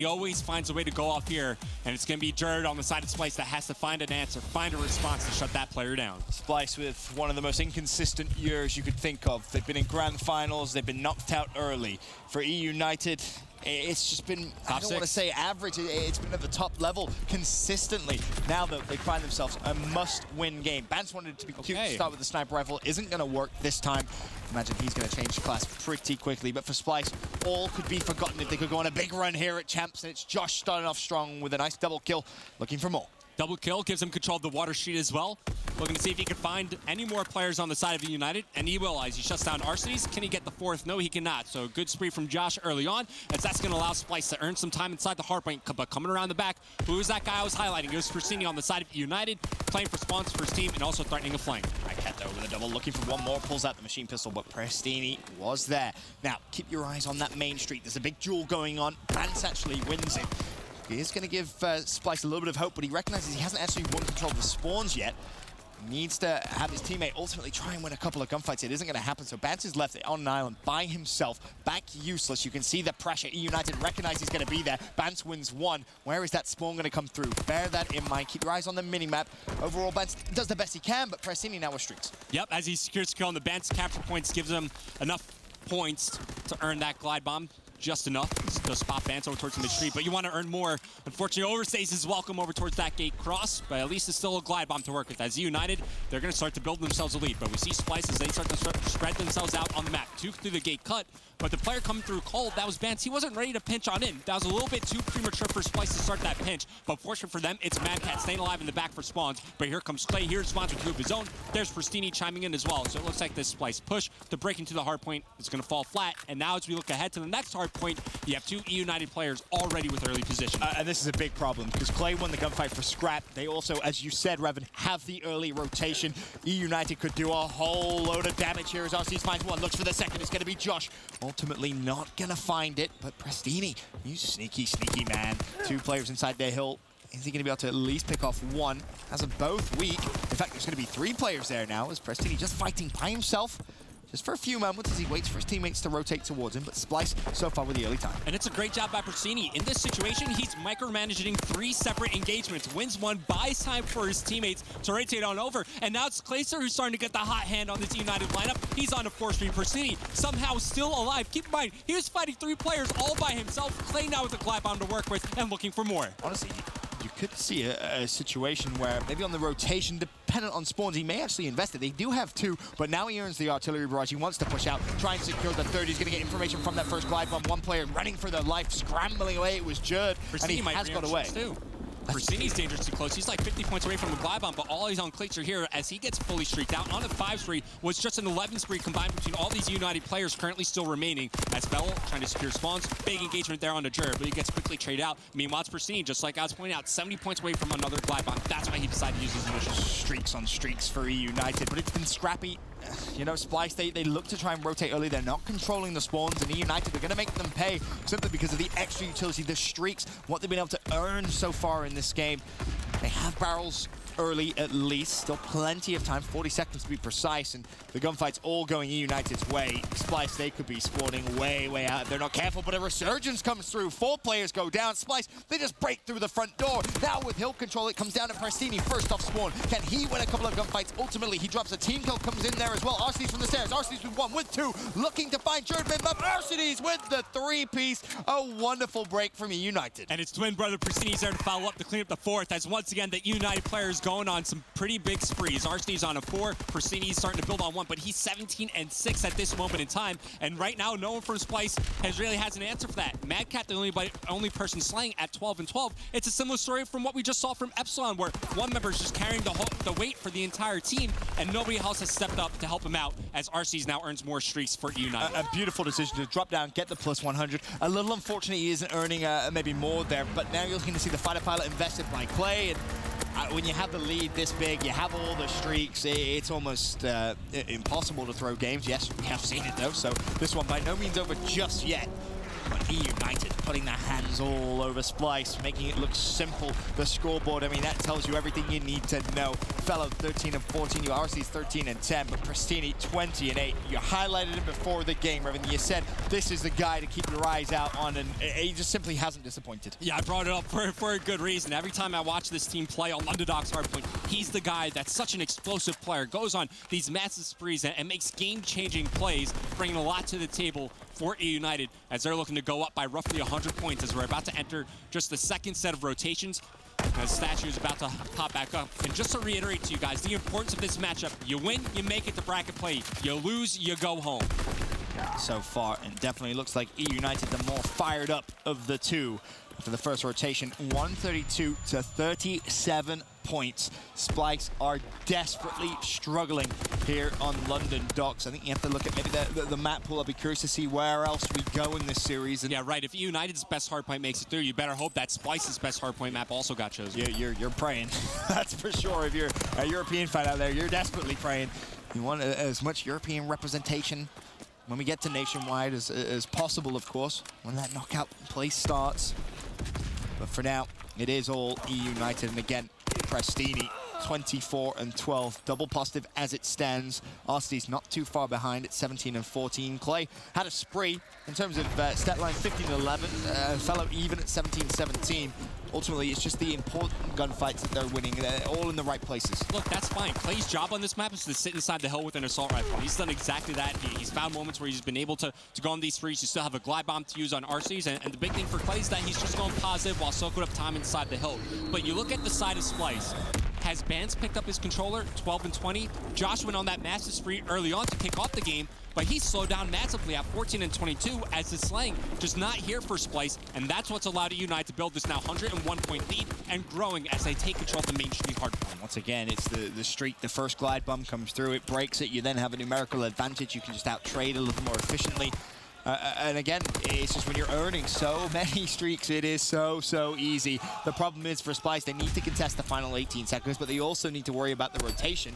He always finds a way to go off here, and it's going to be Jared on the side of Splyce that has to find an answer, find a response to shut that player down. Splyce with one of the most inconsistent years you could think of. They've been in grand finals, they've been knocked out early. For eUnited, it's just been, I don't want to say average, it's been at the top level consistently. Now that they find themselves a must-win game. Bance wanted it to be cute to start with the sniper rifle, isn't going to work this time. Imagine he's going to change class pretty quickly, but for Splyce, all could be forgotten if they could go on a big run here at Champs, and it's Josh starting off strong with a nice double kill, looking for more. Double kill gives him control of the water street as well. Looking to see if he can find any more players on the side of eUnited, and he will as he shuts down Arsenes. Can he get the fourth? No, he cannot. So a good spree from Josh early on, as that's going to allow Splyce to earn some time inside the hardpoint. But coming around the back, who is that guy I was highlighting? It was Forsini on the side of eUnited, playing for spawns for his team and also threatening a flank. Cat over the double, looking for one more, pulls out the machine pistol, but Prestini was there. Now, keep your eyes on that main street. There's a big duel going on. Bance actually wins it. He is going to give Splyce a little bit of hope, but he recognizes he hasn't actually won control of the spawns yet. Needs to have his teammate ultimately try and win a couple of gunfights. It isn't going to happen, so Bance is left on an island by himself, back useless. You can see the pressure. eUnited recognize he's going to be there. Bance wins one. Where is that spawn going to come through? Bear that in mind. Keep your eyes on the minimap. Overall, Bance does the best he can, but Prestini now with streaks. Yep, as he secures kill on the Bance capture points, gives him enough points to earn that glide bomb. Just enough to spot Bance over towards the mid-street, but you want to earn more. Unfortunately, overstays his welcome over towards that gate cross, but at least it's still a glide bomb to work with. As eUnited, they're going to start to build themselves a lead, but we see Splyce as they start to spread themselves out on the map. Two through the gate cut, but the player coming through cold, that was Bance. He wasn't ready to pinch on in. That was a little bit too premature for Splyce to start that pinch, but fortunate for them, it's Mad Cat staying alive in the back for spawns, but here comes Clay. Here spawns with two of his own. There's Prestini chiming in as well, so it looks like this Splyce push to break into the hard point is going to fall flat, and now as we look ahead to the next hard point, you have two eUnited players already with early position. And this is a big problem because Clay won the gunfight for scrap. They also, as you said, Revan, have the early rotation. eUnited could do a whole load of damage here as Arsenes finds one, looks for the second. It's going to be Josh. Ultimately not going to find it, but Prestini, he's sneaky, sneaky man. Two players inside their hill. Is he going to be able to at least pick off one? As of both weak. In fact, there's going to be three players there now as Prestini just fighting by himself. Just for a few moments as he waits for his teammates to rotate towards him, but Splyce so far with the early time. And it's a great job by Prestini. In this situation, he's micromanaging three separate engagements, wins one, buys time for his teammates to rotate on over, and now it's Clayster who's starting to get the hot hand on this United lineup. He's on a 4-stream. Prestini somehow still alive. Keep in mind, he was fighting three players all by himself. Clay now with a glide bomb to work with and looking for more. Honestly, you could see a situation where maybe on the rotation, dependent on spawns, he may actually invest it. They do have two, but now he earns the artillery barrage. He wants to push out, try and secure the third. He's going to get information from that first glide bomb. One player running for their life, scrambling away. It was Jerd, and he has got away. Too. Prestini's dangerously close. He's like 50 points away from the glide bomb, but all he's on Clayster here as he gets fully streaked out. On a 5 spree was just an 11 spree combined between all these eUnited players currently still remaining. As Bell trying to secure spawns, big engagement there on the Jerd, but he gets quickly traded out. Meanwhile, it's Prestini, just like I was pointing out, 70 points away from another glide bomb. That's why he decided to use his initial. Streaks on streaks for eUnited, but it's been scrappy. You know, Splyce, they look to try and rotate early. They're not controlling the spawns, and eUnited are going to make them pay simply because of the extra utility, the streaks, what they've been able to earn so far in this game. They have barrels early at least. Still plenty of time, 40 seconds to be precise, and the gunfight's all going eUnited's way. Splyce, they could be spawning way out if they're not careful, but a resurgence comes through. 4 players go down. Splyce, they just break through the front door. Now with hill control, it comes down to Prestini, first off spawn. Can he win a couple of gunfights? Ultimately, he drops a team kill, comes in there as well. Arsenes from the stairs. Arsenes with 1, with 2, looking to find Jerdman, but Arsenes with the 3-piece. A wonderful break from eUnited. And his twin brother Prestini's there to follow up to clean up the fourth, as once again, the eUnited players going on some pretty big sprees. Arsenes on a 4, Prestini's starting to build on 1, but he's 17-6 at this moment in time, and right now no one from Splyce has an answer for that. Mad Cat, the only person slaying at 12-12. It's a similar story from what we just saw from Epsilon, where one member is just carrying the weight for the entire team, and nobody else has stepped up to help him out, as Arsenes now earns more streaks for eUnited. A beautiful decision to drop down, get the plus 100. A little unfortunate he isn't earning maybe more there, but now you're looking to see the fighter pilot invested by Clay, and when you have the lead this big, you have all the streaks, it's almost impossible to throw games. Yes, we have seen it though, so this one by no means over just yet. But eUnited putting their hands all over Splyce, making it look simple. The scoreboard, I mean, that tells you everything you need to know. Fellow 13 and 14, you RC's 13 and 10, but Pristini 20 and 8. You highlighted it before the game, Revan. You said this is the guy to keep your eyes out on, and he just simply hasn't disappointed. Yeah, I brought it up for a good reason. Every time I watch this team play on Underdog's Hardpoint, he's the guy that's such an explosive player, goes on these massive sprees and makes game-changing plays, bringing a lot to the table for eUnited as they're looking to go up by roughly 100 points as we're about to enter just the second set of rotations. The statue is about to pop back up. And just to reiterate to you guys, the importance of this matchup, you win, you make it to bracket play. You lose, you go home. So far, and definitely looks like eUnited the more fired up of the two. For the first rotation, 132 to 37 points. Splyce are desperately struggling here on London Docks. I think you have to look at maybe the map pool. I'll be curious to see where else we go in this series. And yeah, right. If eUnited's best hardpoint makes it through, you better hope that Splyce's best hardpoint map also got chosen. You're praying. That's for sure. If you're a European fan out there, you're desperately praying. You want as much European representation when we get to nationwide as possible, of course, when that knockout play starts. But for now, it is all eUnited. And again, Pristini, 24 and 12, double positive as it stands. RC's not too far behind at 17 and 14. Clay had a spree in terms of stat line, 15 and 11. Fellow even at 17-17. Ultimately, it's just the important gunfights that they're winning. They're all in the right places. Look, that's fine. Clay's job on this map is to sit inside the hill with an assault rifle. He's done exactly that. He's found moments where he's been able to go on these sprees. You still have a glide bomb to use on RCs, and the big thing for Clay is that he's just going positive while soaking up time inside the hill. But you look at the side of Splyce. Has Bans picked up his controller, 12 and 20? Josh went on that massive spree early on to kick off the game, but he slowed down massively at 14 and 22 as the slang just not here for Splyce, and that's what's allowed eUnited to build this now 101-point lead and growing as they take control of the Main Street hardpoint. Once again, it's the streak. The first glide bomb comes through, it breaks it. You then have a numerical advantage. You can just out-trade a little more efficiently. And again, it's just when you're earning so many streaks, it is so easy. The problem is for Splyce, they need to contest the final 18 seconds, but they also need to worry about the rotation.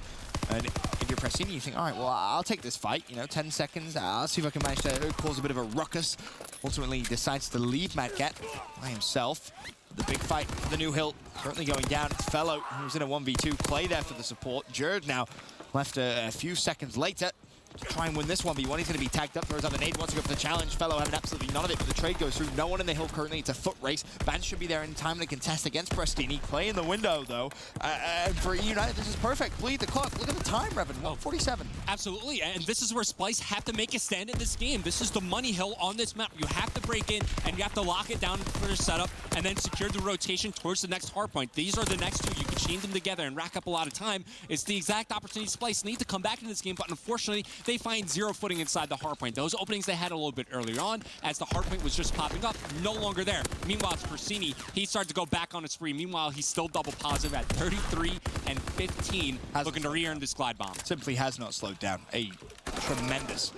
And if you're Pristini, you think, all right, well, I'll take this fight, 10 seconds. I'll see if I can manage to cause a bit of a ruckus. Ultimately, he decides to leave Mad Cat by himself. The big fight for the new hill currently going down. It's Fellow, who's in a 1v2. Clay there for the support. Jerd now left a few seconds later to try and win this 1v1. He's going to be tagged up, throws out the nade, wants to go for the challenge. Fellow having absolutely none of it, but the trade goes through. No one in the hill currently. It's a foot race. Bans should be there in time to contest against Pristini. Clay in the window, though. And for eUnited, this is perfect. Bleed the clock. Look at the time, Revan. 1:47. Absolutely, and this is where Splyce have to make a stand in this game. This is the money hill on this map. You have to break in, and you have to lock it down for the setup, and then secure the rotation towards the next hardpoint. These are the next two. You can chain them together and rack up a lot of time. It's the exact opportunity Splyce need to come back in this game, but unfortunately, they find zero footing inside the hardpoint. Those openings they had a little bit earlier on, as the hardpoint was just popping up, no longer there. Meanwhile, it's Pristini. He started to go back on a spree. Meanwhile, he's still double positive at 33 and 15, looking to re-earn this glide bomb. Simply has not slowed down. A tremendous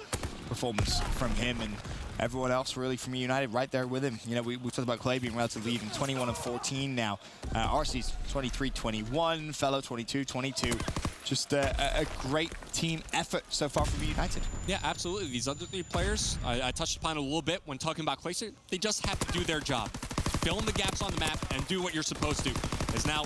performance from him and everyone else really from eUnited right there with him. We talked about Clay being relatively even, 21 and 14 now. RC's 23-21, Fellow 22-22. Just a great team effort so far from eUnited. Yeah, absolutely. These other three players, I touched upon a little bit when talking about Clay, they just have to do their job. Fill in the gaps on the map and do what you're supposed to. As now,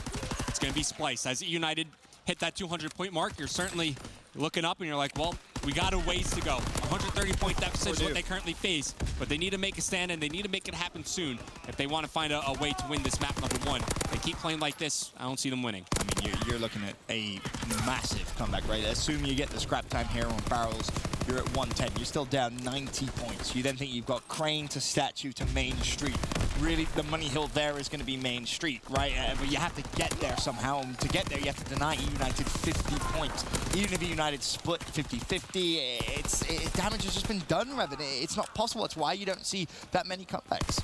it's going to be Splyce. As eUnited hit that 200-point mark, you're certainly looking up and you're like, well, we got a ways to go. 130-point deficit is what they currently face, but they need to make a stand and they need to make it happen soon if they want to find a way to win this map number one. They keep playing like this, I don't see them winning. I mean, you're looking at a massive comeback, right? Assume you get the scrap time here on barrels. You're at 110. You're still down 90 points. You then think you've got Crane to Statue to Main Street. Really, the money hill there is going to be Main Street, right? But you have to get there somehow. And to get there, you have to deny eUnited 50 points. Even if eUnited split 50-50, damage has just been done, Revan. It's not possible. That's why you don't see that many comebacks.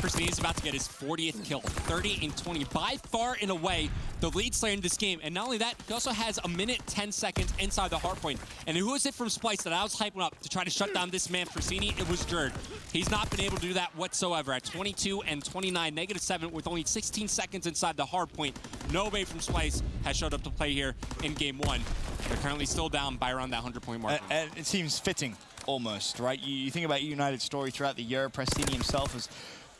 Pristini's about to get his 40th kill, 30 and 20, by far and away the lead slayer in this game. And not only that, he also has a minute 10 seconds inside the hardpoint. And who is it from Splyce that I was hyping up to try to shut down this man, Pristini? It was Jerd. He's not been able to do that whatsoever at 22 and 29, -7 with only 16 seconds inside the hardpoint. Nobody from Splyce has showed up to play here in game one. They're currently still down by around that 100-point mark. And it seems fitting almost, right? You think about eUnited's story throughout the year. Prestini himself has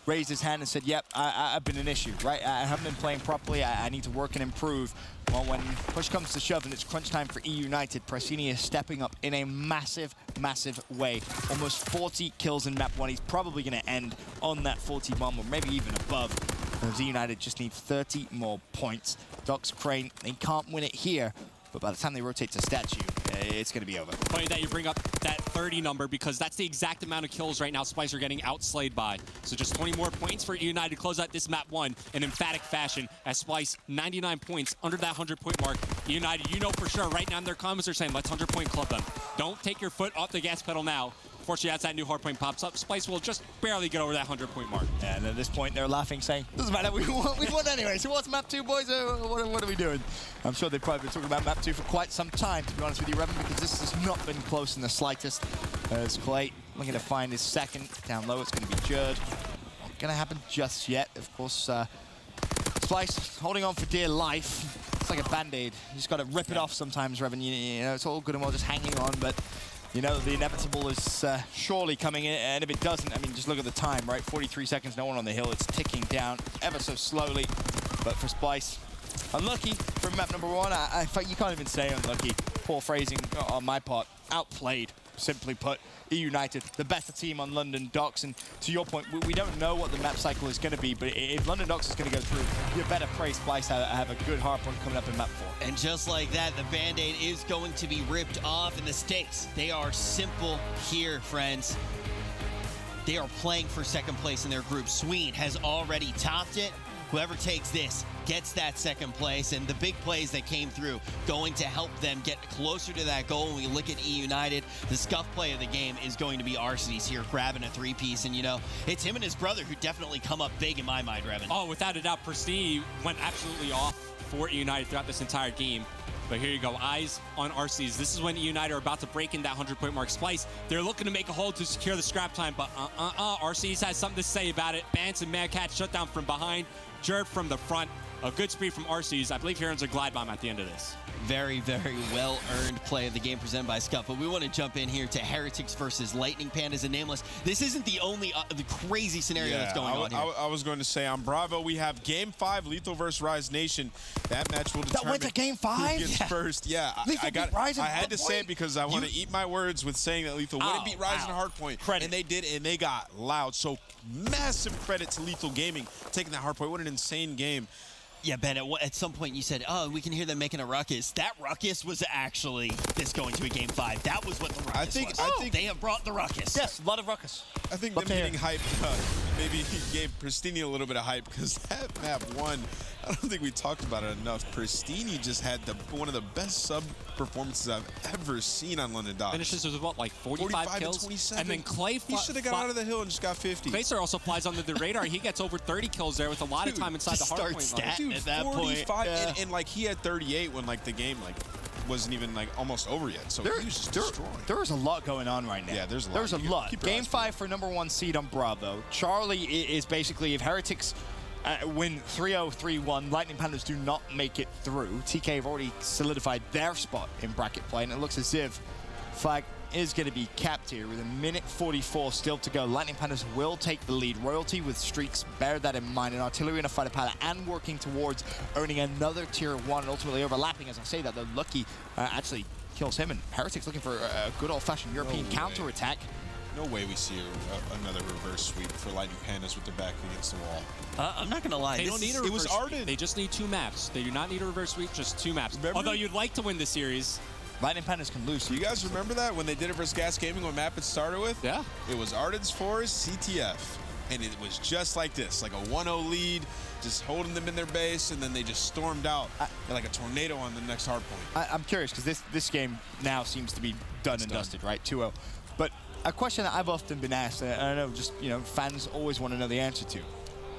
raised his hand and said, yep, I've been an issue, right? I haven't been playing properly. I need to work and improve. Well, when push comes to shove and it's crunch time for eUnited, Prestini is stepping up in a massive, massive way. Almost 40 kills in map 1. He's probably going to end on that 40 bomb, or maybe even above. Because eUnited just need 30 more points. Docs, Crane, they can't win it here, but by the time they rotate to statue, it's going to be over. Funny that you bring up that 30 number, because that's the exact amount of kills right now Splyce are getting outslayed by. So just 20 more points for eUnited to close out this map 1 in emphatic fashion, as Splyce 99 points under that 100-point mark. eUnited, you know for sure right now in their comments are saying, let's 100-point club them. Don't take your foot off the gas pedal now. Fortunately, as that new hardpoint pops up, Splyce will just barely get over that 100-point mark. And at this point, they're laughing, saying, doesn't matter, we won anyway. So what's map 2, boys? What are we doing? I'm sure they've probably been talking about map 2 for quite some time, to be honest with you, Revan, because this has not been close in the slightest. As Clay looking to find his second. Down low, it's going to be Jerd. Not going to happen just yet. Of course, Splyce holding on for dear life. It's like a Band-Aid. You just got to rip it off sometimes, Revan. You know, it's all good and well just hanging on, but you know, the inevitable is surely coming in, and if it doesn't, I mean, just look at the time, right? 43 seconds, no one on the hill. It's ticking down ever so slowly. But for Splyce, unlucky from map number 1. In fact, you can't even say unlucky. Poor phrasing on my part. Outplayed, simply put. eUnited, the better team on London Docks, and to your point, we don't know what the map cycle is going to be, but if London Docks is going to go through, you better pray Splyce have a good hardpoint coming up in map 4. And just like that, the Band-Aid is going to be ripped off, and the stakes, they are simple here, friends. They are playing for second place in their group. Sween has already topped it. Whoever takes this gets that second place, and the big plays that came through going to help them get closer to that goal. When we look at eUnited, the scuff play of the game is going to be Arcedy's here grabbing a 3-piece, and you know, it's him and his brother who definitely come up big in my mind, Revan. Oh, without a doubt, Prestini went absolutely off for eUnited throughout this entire game. But here you go, eyes on Arcedy's. This is when eUnited are about to break in that 100-point mark. Splyce, they're looking to make a hold to secure the scrap time, but Arcedy's has something to say about it. Bance and Madcat shut down from behind, Jerd from the front. A good speed from Arcedy's. I believe he earns a glide bomb at the end of this. Very, very well-earned play of the game presented by Scuff, but we want to jump in here to Heretics versus Lightning Pandas and Nameless. This isn't the only the crazy scenario that's going on here. I was going to say, on Bravo, we have Game 5, Lethal versus Rise Nation. That match will determine that went to Game 5? who gets first. Yeah, I had to say it because I want to eat my words with saying that Lethal wouldn't beat Rise in Hardpoint. Credit. And they did, and they got loud. So massive credit to Lethal Gaming taking that Hardpoint. What an insane game. Yeah, Ben, at some point you said, oh, we can hear them making a ruckus. That ruckus was actually this going to a Game 5. That was what the ruckus was. I think they have brought the ruckus. Yes, a lot of ruckus. I think them getting hype maybe gave Prestini a little bit of hype, because that map 1, I don't think we talked about it enough. Prestini just had one of the best sub performances I've ever seen on London Docks. Finishes with what, like 45 kills? To 27. And then Clay, he should have got out of the hill and just got 50. Clayster also flies under the radar. He gets over 30 kills there with a lot of time inside the hardpoint line. Dude, at that 45, point. And like he had 38 when like the game like wasn't even like almost over yet. So he was just destroying. There is a lot going on right now. Yeah, there's a lot. There's a lot. Game 5 for #1 seed on Bravo. Charlie is basically, if Heretics win 3-0, 3-1, Lightning Pandas do not make it through. TK have already solidified their spot in bracket play, and it looks as if flag is going to be capped here with 1:44 still to go. Lightning Pandas will take the lead. Royalty with streaks, bear that in mind. An artillery and a fighter pilot, and working towards earning another tier 1, and ultimately overlapping. As I say that, the Lucky actually kills him, and Heretics looking for a good old-fashioned European counter-attack. No way we see another reverse sweep for Lightning Pandas with their back against the wall. I'm not going to lie. They don't need a reverse sweep. Arden. They just need 2 maps. They do not need a reverse sweep, just 2 maps. Remember? Although you'd like to win this series. Lightning Pandas can lose. You guys remember that when they did it versus Gas Gaming, what map it started with? Yeah. It was Arden's Forest, CTF. And it was just like this, like a 1-0 lead, just holding them in their base, and then they just stormed out like a tornado on the next hardpoint. I'm curious, because this game now seems to be done and dusted, right? 2-0. But a question that I've often been asked, and I know just, fans always want to know the answer to.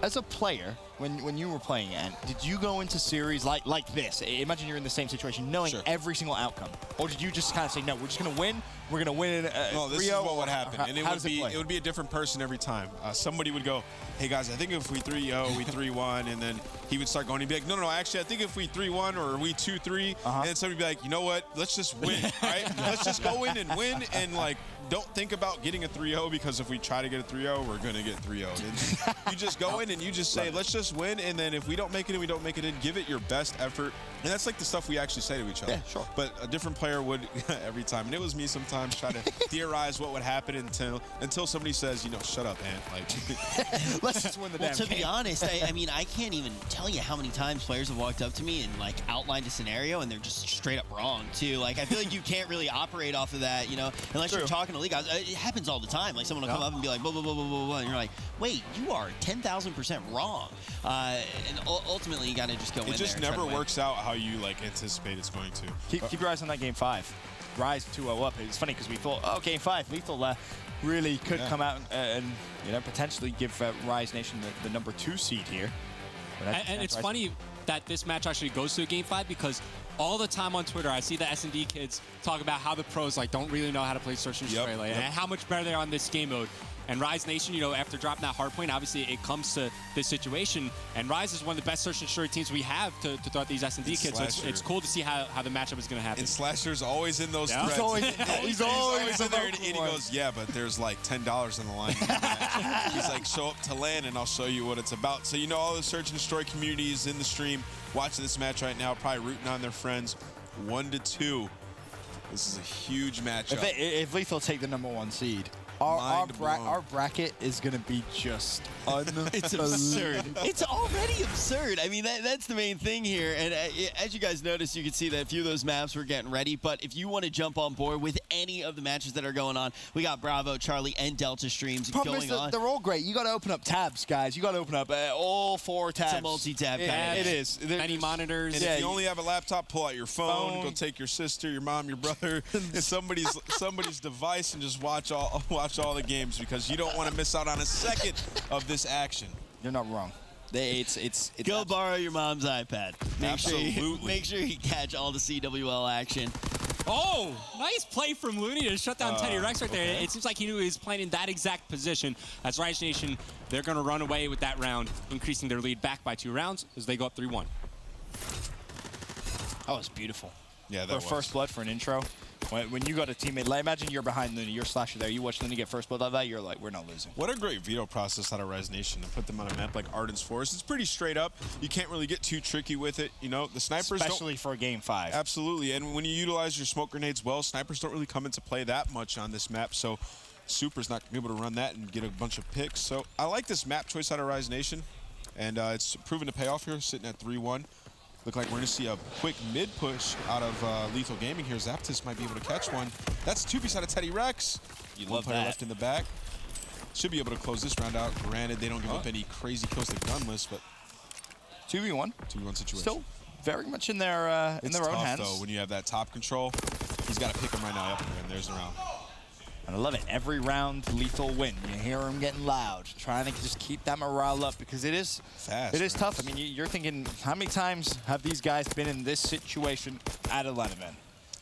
As a player, when you were playing it, did you go into series like this? Imagine you're in the same situation, knowing every single outcome, or did you just kind of say, no, we're just gonna win? We're gonna win. No, this is what would happen, and it would be a different person every time. Somebody would go, hey guys, I think if we 3-0, we 3-1, and then he would start going. He'd be like, no, actually, I think if we 3-1 or we 2-3, and then somebody would be like, you know what? Let's just win, right? Let's just go in and win, and like don't think about getting a 3-0 because if we try to get a 3-0, we're gonna get 3-0. You just go in and you just say, let's just win, and then if we don't make it in, we don't make it in. Give it your best effort, and that's like the stuff we actually say to each other. Yeah, sure. But a different player would every time, and it was me sometimes try to theorize what would happen until somebody says, you know, shut up, Ant. Like, let's just win the damn to game. be honest, I mean, I can't even tell you how many times players have walked up to me and like outlined a scenario and they're just straight up wrong too. Like, I feel like you can't really operate off of that, you know, unless you're talking to league guys. It happens all the time. Like, someone will come up and be like, blah, blah, blah, blah, blah, blah, and you're like, wait, you are 10,000% wrong. And ultimately, you got to just go in there. It just never works out how you like anticipate it's going to. Keep your eyes on that game 5. Rise 2-0 up. It's funny because we thought, oh, game 5, Lethal really could come out and you know, potentially give Rise Nation the number 2 seed here. And it's funny that this match actually goes to a game 5 because all the time on Twitter, I see the S&D kids talk about how the pros like don't really know how to play Search and Destroy and how much better they are on this game mode. And Rise Nation, you know, after dropping that hard point, obviously it comes to this situation. And Rise is one of the best Search and Destroy teams we have to throw out these S&D kids. So it's cool to see how the matchup is going to happen. And Slasher's always in those threads. He's always in there, and he goes, yeah, but there's like $10 on the line. He's like, show up to LAN and I'll show you what it's about. So you know all the Search and Destroy communities in the stream watching this match right now, probably rooting on their friends. 1-2. This is a huge matchup. If Lethal take the number 1 seed, our bracket is going to be just It's absurd. It's already absurd. I mean, that's the main thing here. And as you guys noticed, you can see that a few of those maps were getting ready. But if you want to jump on board with any of the matches that are going on, we got Bravo, Charlie, and Delta streams going on. They're all great. You got to open up tabs, guys. You got to open up all 4 tabs. It's a multi-tab kind of. It is. Many monitors. And if you only have a laptop, pull out your phone, go take your sister, your mom, your brother, and somebody's device and just watch all the games because you don't want to miss out on a second of this action. You're not wrong. It's Go borrow your mom's iPad. Absolutely. Make sure you catch all the CWL action. Oh, nice play from Looney to shut down Teddy Rex right there. It seems like he knew he was playing in that exact position. As Rise Nation, they're going to run away with that round, increasing their lead back by 2 rounds as they go up 3-1. That was beautiful. Yeah, that was. First blood for an intro. When you got a teammate, like imagine you're behind Looney, you're Slasher there, you watch Looney get first blood like that, you're like, we're not losing. What a great veto process out of Rise Nation to put them on a map like Arden's Forest. It's pretty straight up. You can't really get too tricky with it. You know, the snipers especially for a game 5. Absolutely, and when you utilize your smoke grenades well, snipers don't really come into play that much on this map, so Super's not going to be able to run that and get a bunch of picks. So I like this map choice out of Rise Nation, and it's proven to pay off here, sitting at 3-1. Look like we're going to see a quick mid-push out of Lethal Gaming here. Zaptis might be able to catch one. That's a 2-piece out of Teddy Rex. Love player that. left in the back. Should be able to close this round out. Granted, they don't give up any crazy kills to gunless, but 2v1. 2v1 situation. Still very much in their own hands. It's tough, though, when you have that top control. He's got to pick him right now. Yep, and there's the round. And I love it. Every round, Lethal win. You hear him getting loud, trying to just keep that morale up because it is fast. It is tough. I mean, you're thinking, how many times have these guys been in this situation at a LAN event?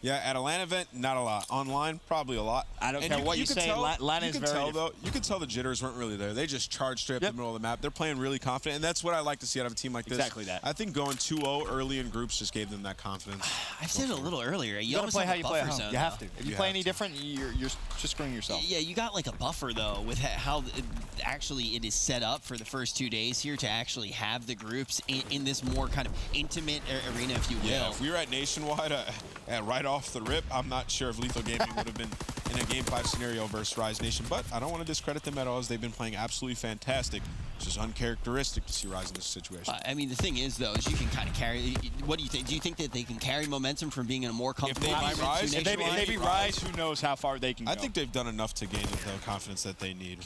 Yeah, at a LAN event, not a lot. Online, probably a lot. I don't care what you say. LAN is very different. You can tell the jitters weren't really there. They just charged straight up the middle of the map. They're playing really confident, and that's what I like to see out of a team like this. Exactly that. I think going 2-0 early in groups just gave them that confidence. I said it a little earlier. You gotta play how you play at home. Zone, you have to. If you play any to. different, you're just screwing yourself. Yeah, you got like a buffer though with how actually it is set up for the first 2 days here to actually have the groups in this more kind of intimate arena, if you will. Yeah, if we were at Nationwide right off the rip, I'm not sure if Lethal Gaming would have been in a Game 5 scenario versus Rise Nation, but I don't want to discredit them at all as they've been playing absolutely fantastic. It's just uncharacteristic to see Rise in this situation. I mean, the thing is, though, is you can kind of carry. What do you think? Do you think that they can carry momentum from being in a more comfortable environment? If they beat Rise, who knows how far they can go. I think they've done enough to gain the confidence that they need.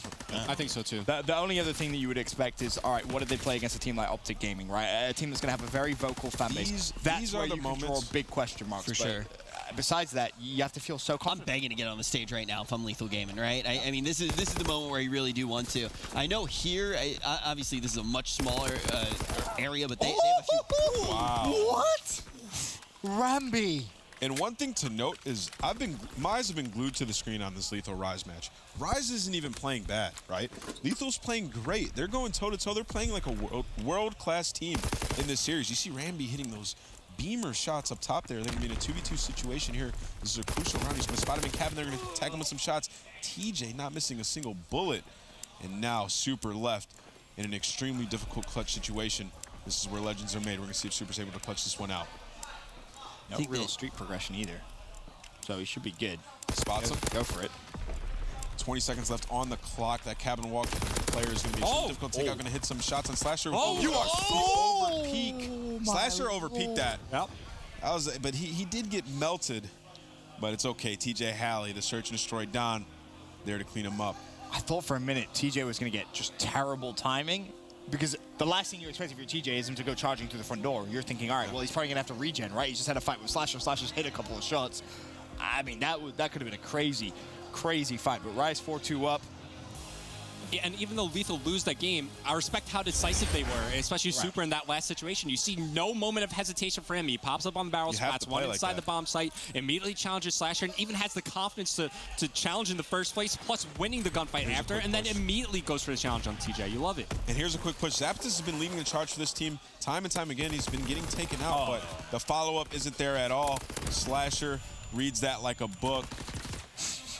I think so, too. The only other thing that you would expect is, all right, what did they play against a team like Optic Gaming, right? A team that's going to have a very vocal fan base. These That's are where the you can draw moments. big question marks. For sure. besides that, you have to feel so I'm confident. begging to get on the stage right now if I'm Lethal Gaming, right? I mean, this is the moment where you really do want to. I know here, obviously, this is a much smaller area, but they have a few. Wow. What? Rambi. And one thing to note is my eyes have been glued to the screen on this Lethal Rise match. Rise isn't even playing bad, right? Lethal's playing great. They're going toe-to-toe. They're playing like a world-class team in this series. You see Rambi hitting those beamer shots up top there. They're going to be in a 2v2 situation here. This is a crucial round. He's going to spot him in cabin. They're going to tag him with some shots. TJ not missing a single bullet. And now Super left in an extremely difficult clutch situation. This is where legends are made. We're going to see if Super's able to clutch this one out. No real street progression either. So he should be good. Spots him. Go for it. 20 seconds left on the clock. That cabin walk player is going to be extremely difficult to take out. Going to hit some shots on Slasher. You are so over-peak. Slasher over-peaked that. Yep. But he did get melted. But it's okay. TJ Halley, the search and destroy Don, there to clean him up. I thought for a minute TJ was going to get just terrible timing. Because the last thing you expect if you're TJ is him to go charging through the front door. You're thinking, all right, well, he's probably going to have to regen, right? He's just had a fight with Slasher. Slasher's hit a couple of shots. I mean, that could have been a crazy, crazy fight. But Rise 4-2 up. Yeah, and even though Lethal lose that game, I respect how decisive they were, especially Super in that last situation. You see no moment of hesitation for him. He pops up on the barrel spots, one inside the bomb site, immediately challenges Slasher, and even has the confidence to challenge in the first place, plus winning the gunfight after, and then immediately goes for the challenge on TJ. You love it. And here's a quick push. Zapdos has been leading the charge for this team time and time again. He's been getting taken out, but the follow-up isn't there at all. Slasher reads that like a book.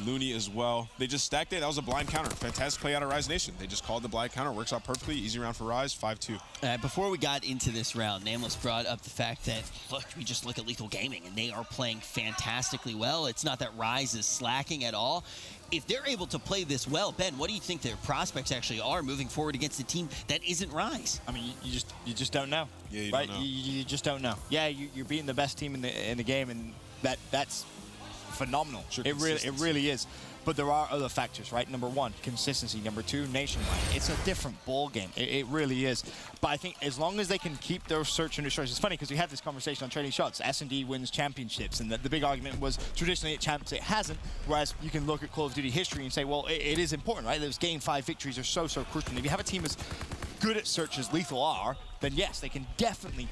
Looney as well. They just stacked it. That was a blind counter. Fantastic play out of Rise Nation. They just called the blind counter. Works out perfectly. Easy round for Rise. 5-2. Before we got into this round, Nameless brought up the fact that, look, we just look at Lethal Gaming, and they are playing fantastically well. It's not that Rise is slacking at all. If they're able to play this well, Ben, what do you think their prospects actually are moving forward against a team that isn't Rise? I mean, you just don't know. Yeah, you right? don't know. You just don't know. Yeah, you're beating the best team in the game, and that's phenomenal. It really is. But there are other factors, right? Number one, consistency. Number two, nationwide. It's a different ball game. It really is. But I think as long as they can keep those search and destroys, it's funny because we had this conversation on Trading Shots. S&D wins championships, and the big argument was traditionally at Champs it hasn't. Whereas you can look at Call of Duty history and say, well, it is important, right? Those game 5 victories are so crucial. And if you have a team as good at search as Lethal are, then yes, they can definitely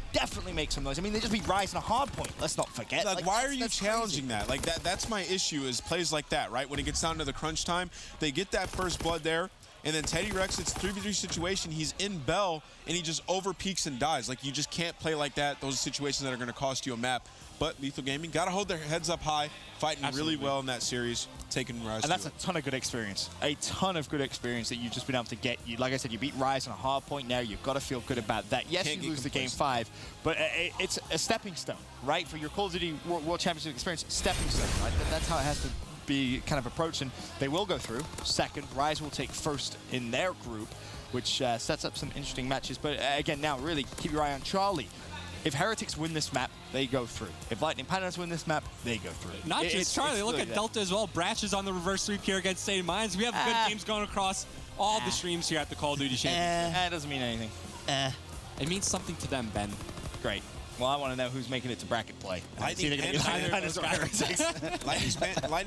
make some noise. I mean, they just beat Rise in a hard point. Let's not forget. Like why are you challenging that? Like that's my issue is plays like that, right? When it gets down to the crunch time, they get that first blood there, and then Teddy Rex, it's 3v3 situation. He's in Bell, and he just over peaks and dies. Like you just can't play like that. Those are situations that are going to cost you a map. But Lethal Gaming got to hold their heads up high, fighting really well in that series, taking Rise. And that's a ton of good experience. A ton of good experience that you've just been able to get. Like I said, you beat Rise on a hard point now. You've got to feel good about that. Yes, you lose the game 5, but it's a stepping stone, right? For your Call of Duty World Championship experience, stepping stone, right? That's how it has to be kind of approached, and they will go through second. Rise will take first in their group, which sets up some interesting matches. But again, now really keep your eye on Charlie. If Heretics win this map, they go through. If Lightning Pandas win this map, they go through. Not just Charlie. Look at Delta as well. Brash is on the reverse sweep here against State of Minds. We have good games going across all the streams here at the Call of Duty Championship. It doesn't mean anything. It means something to them, Ben. Great. Well, I want to know who's making it to bracket play. Lightning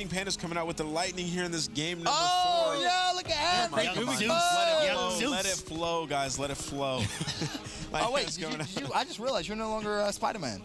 Panda's coming out with the Lightning here in this game number 4. Oh, yeah, look at that. Let it flow, guys. Let it flow. Oh, wait. I just realized you're no longer Spider-Man.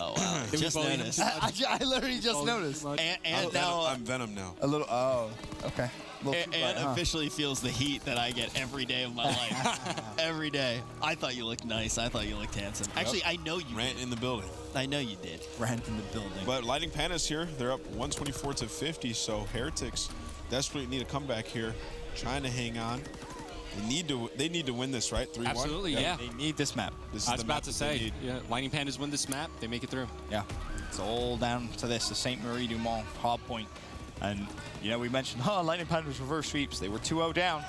Oh, wow. Just noticed. I literally just noticed. And now I'm Venom now. A little, oh, okay. And officially feels the heat that I get every day of my life. Every day. I thought you looked nice. I thought you looked handsome. Actually, I know you Rant did. in the building. I know you did. Rant in the building. But Lightning Pandas here, they're up 124-50, so Heretics desperately need a comeback here, trying to hang on. They need to win this, right? 3-1? Absolutely, yeah. They need this map. This I is was the map about to that they say, need. yeah, Lightning Pandas win this map, they make it through. Yeah. It's all down to this, the St. Marie du Mont hard point. And, you know, we mentioned, Lightning Pandas reverse sweeps. They were 2-0 down.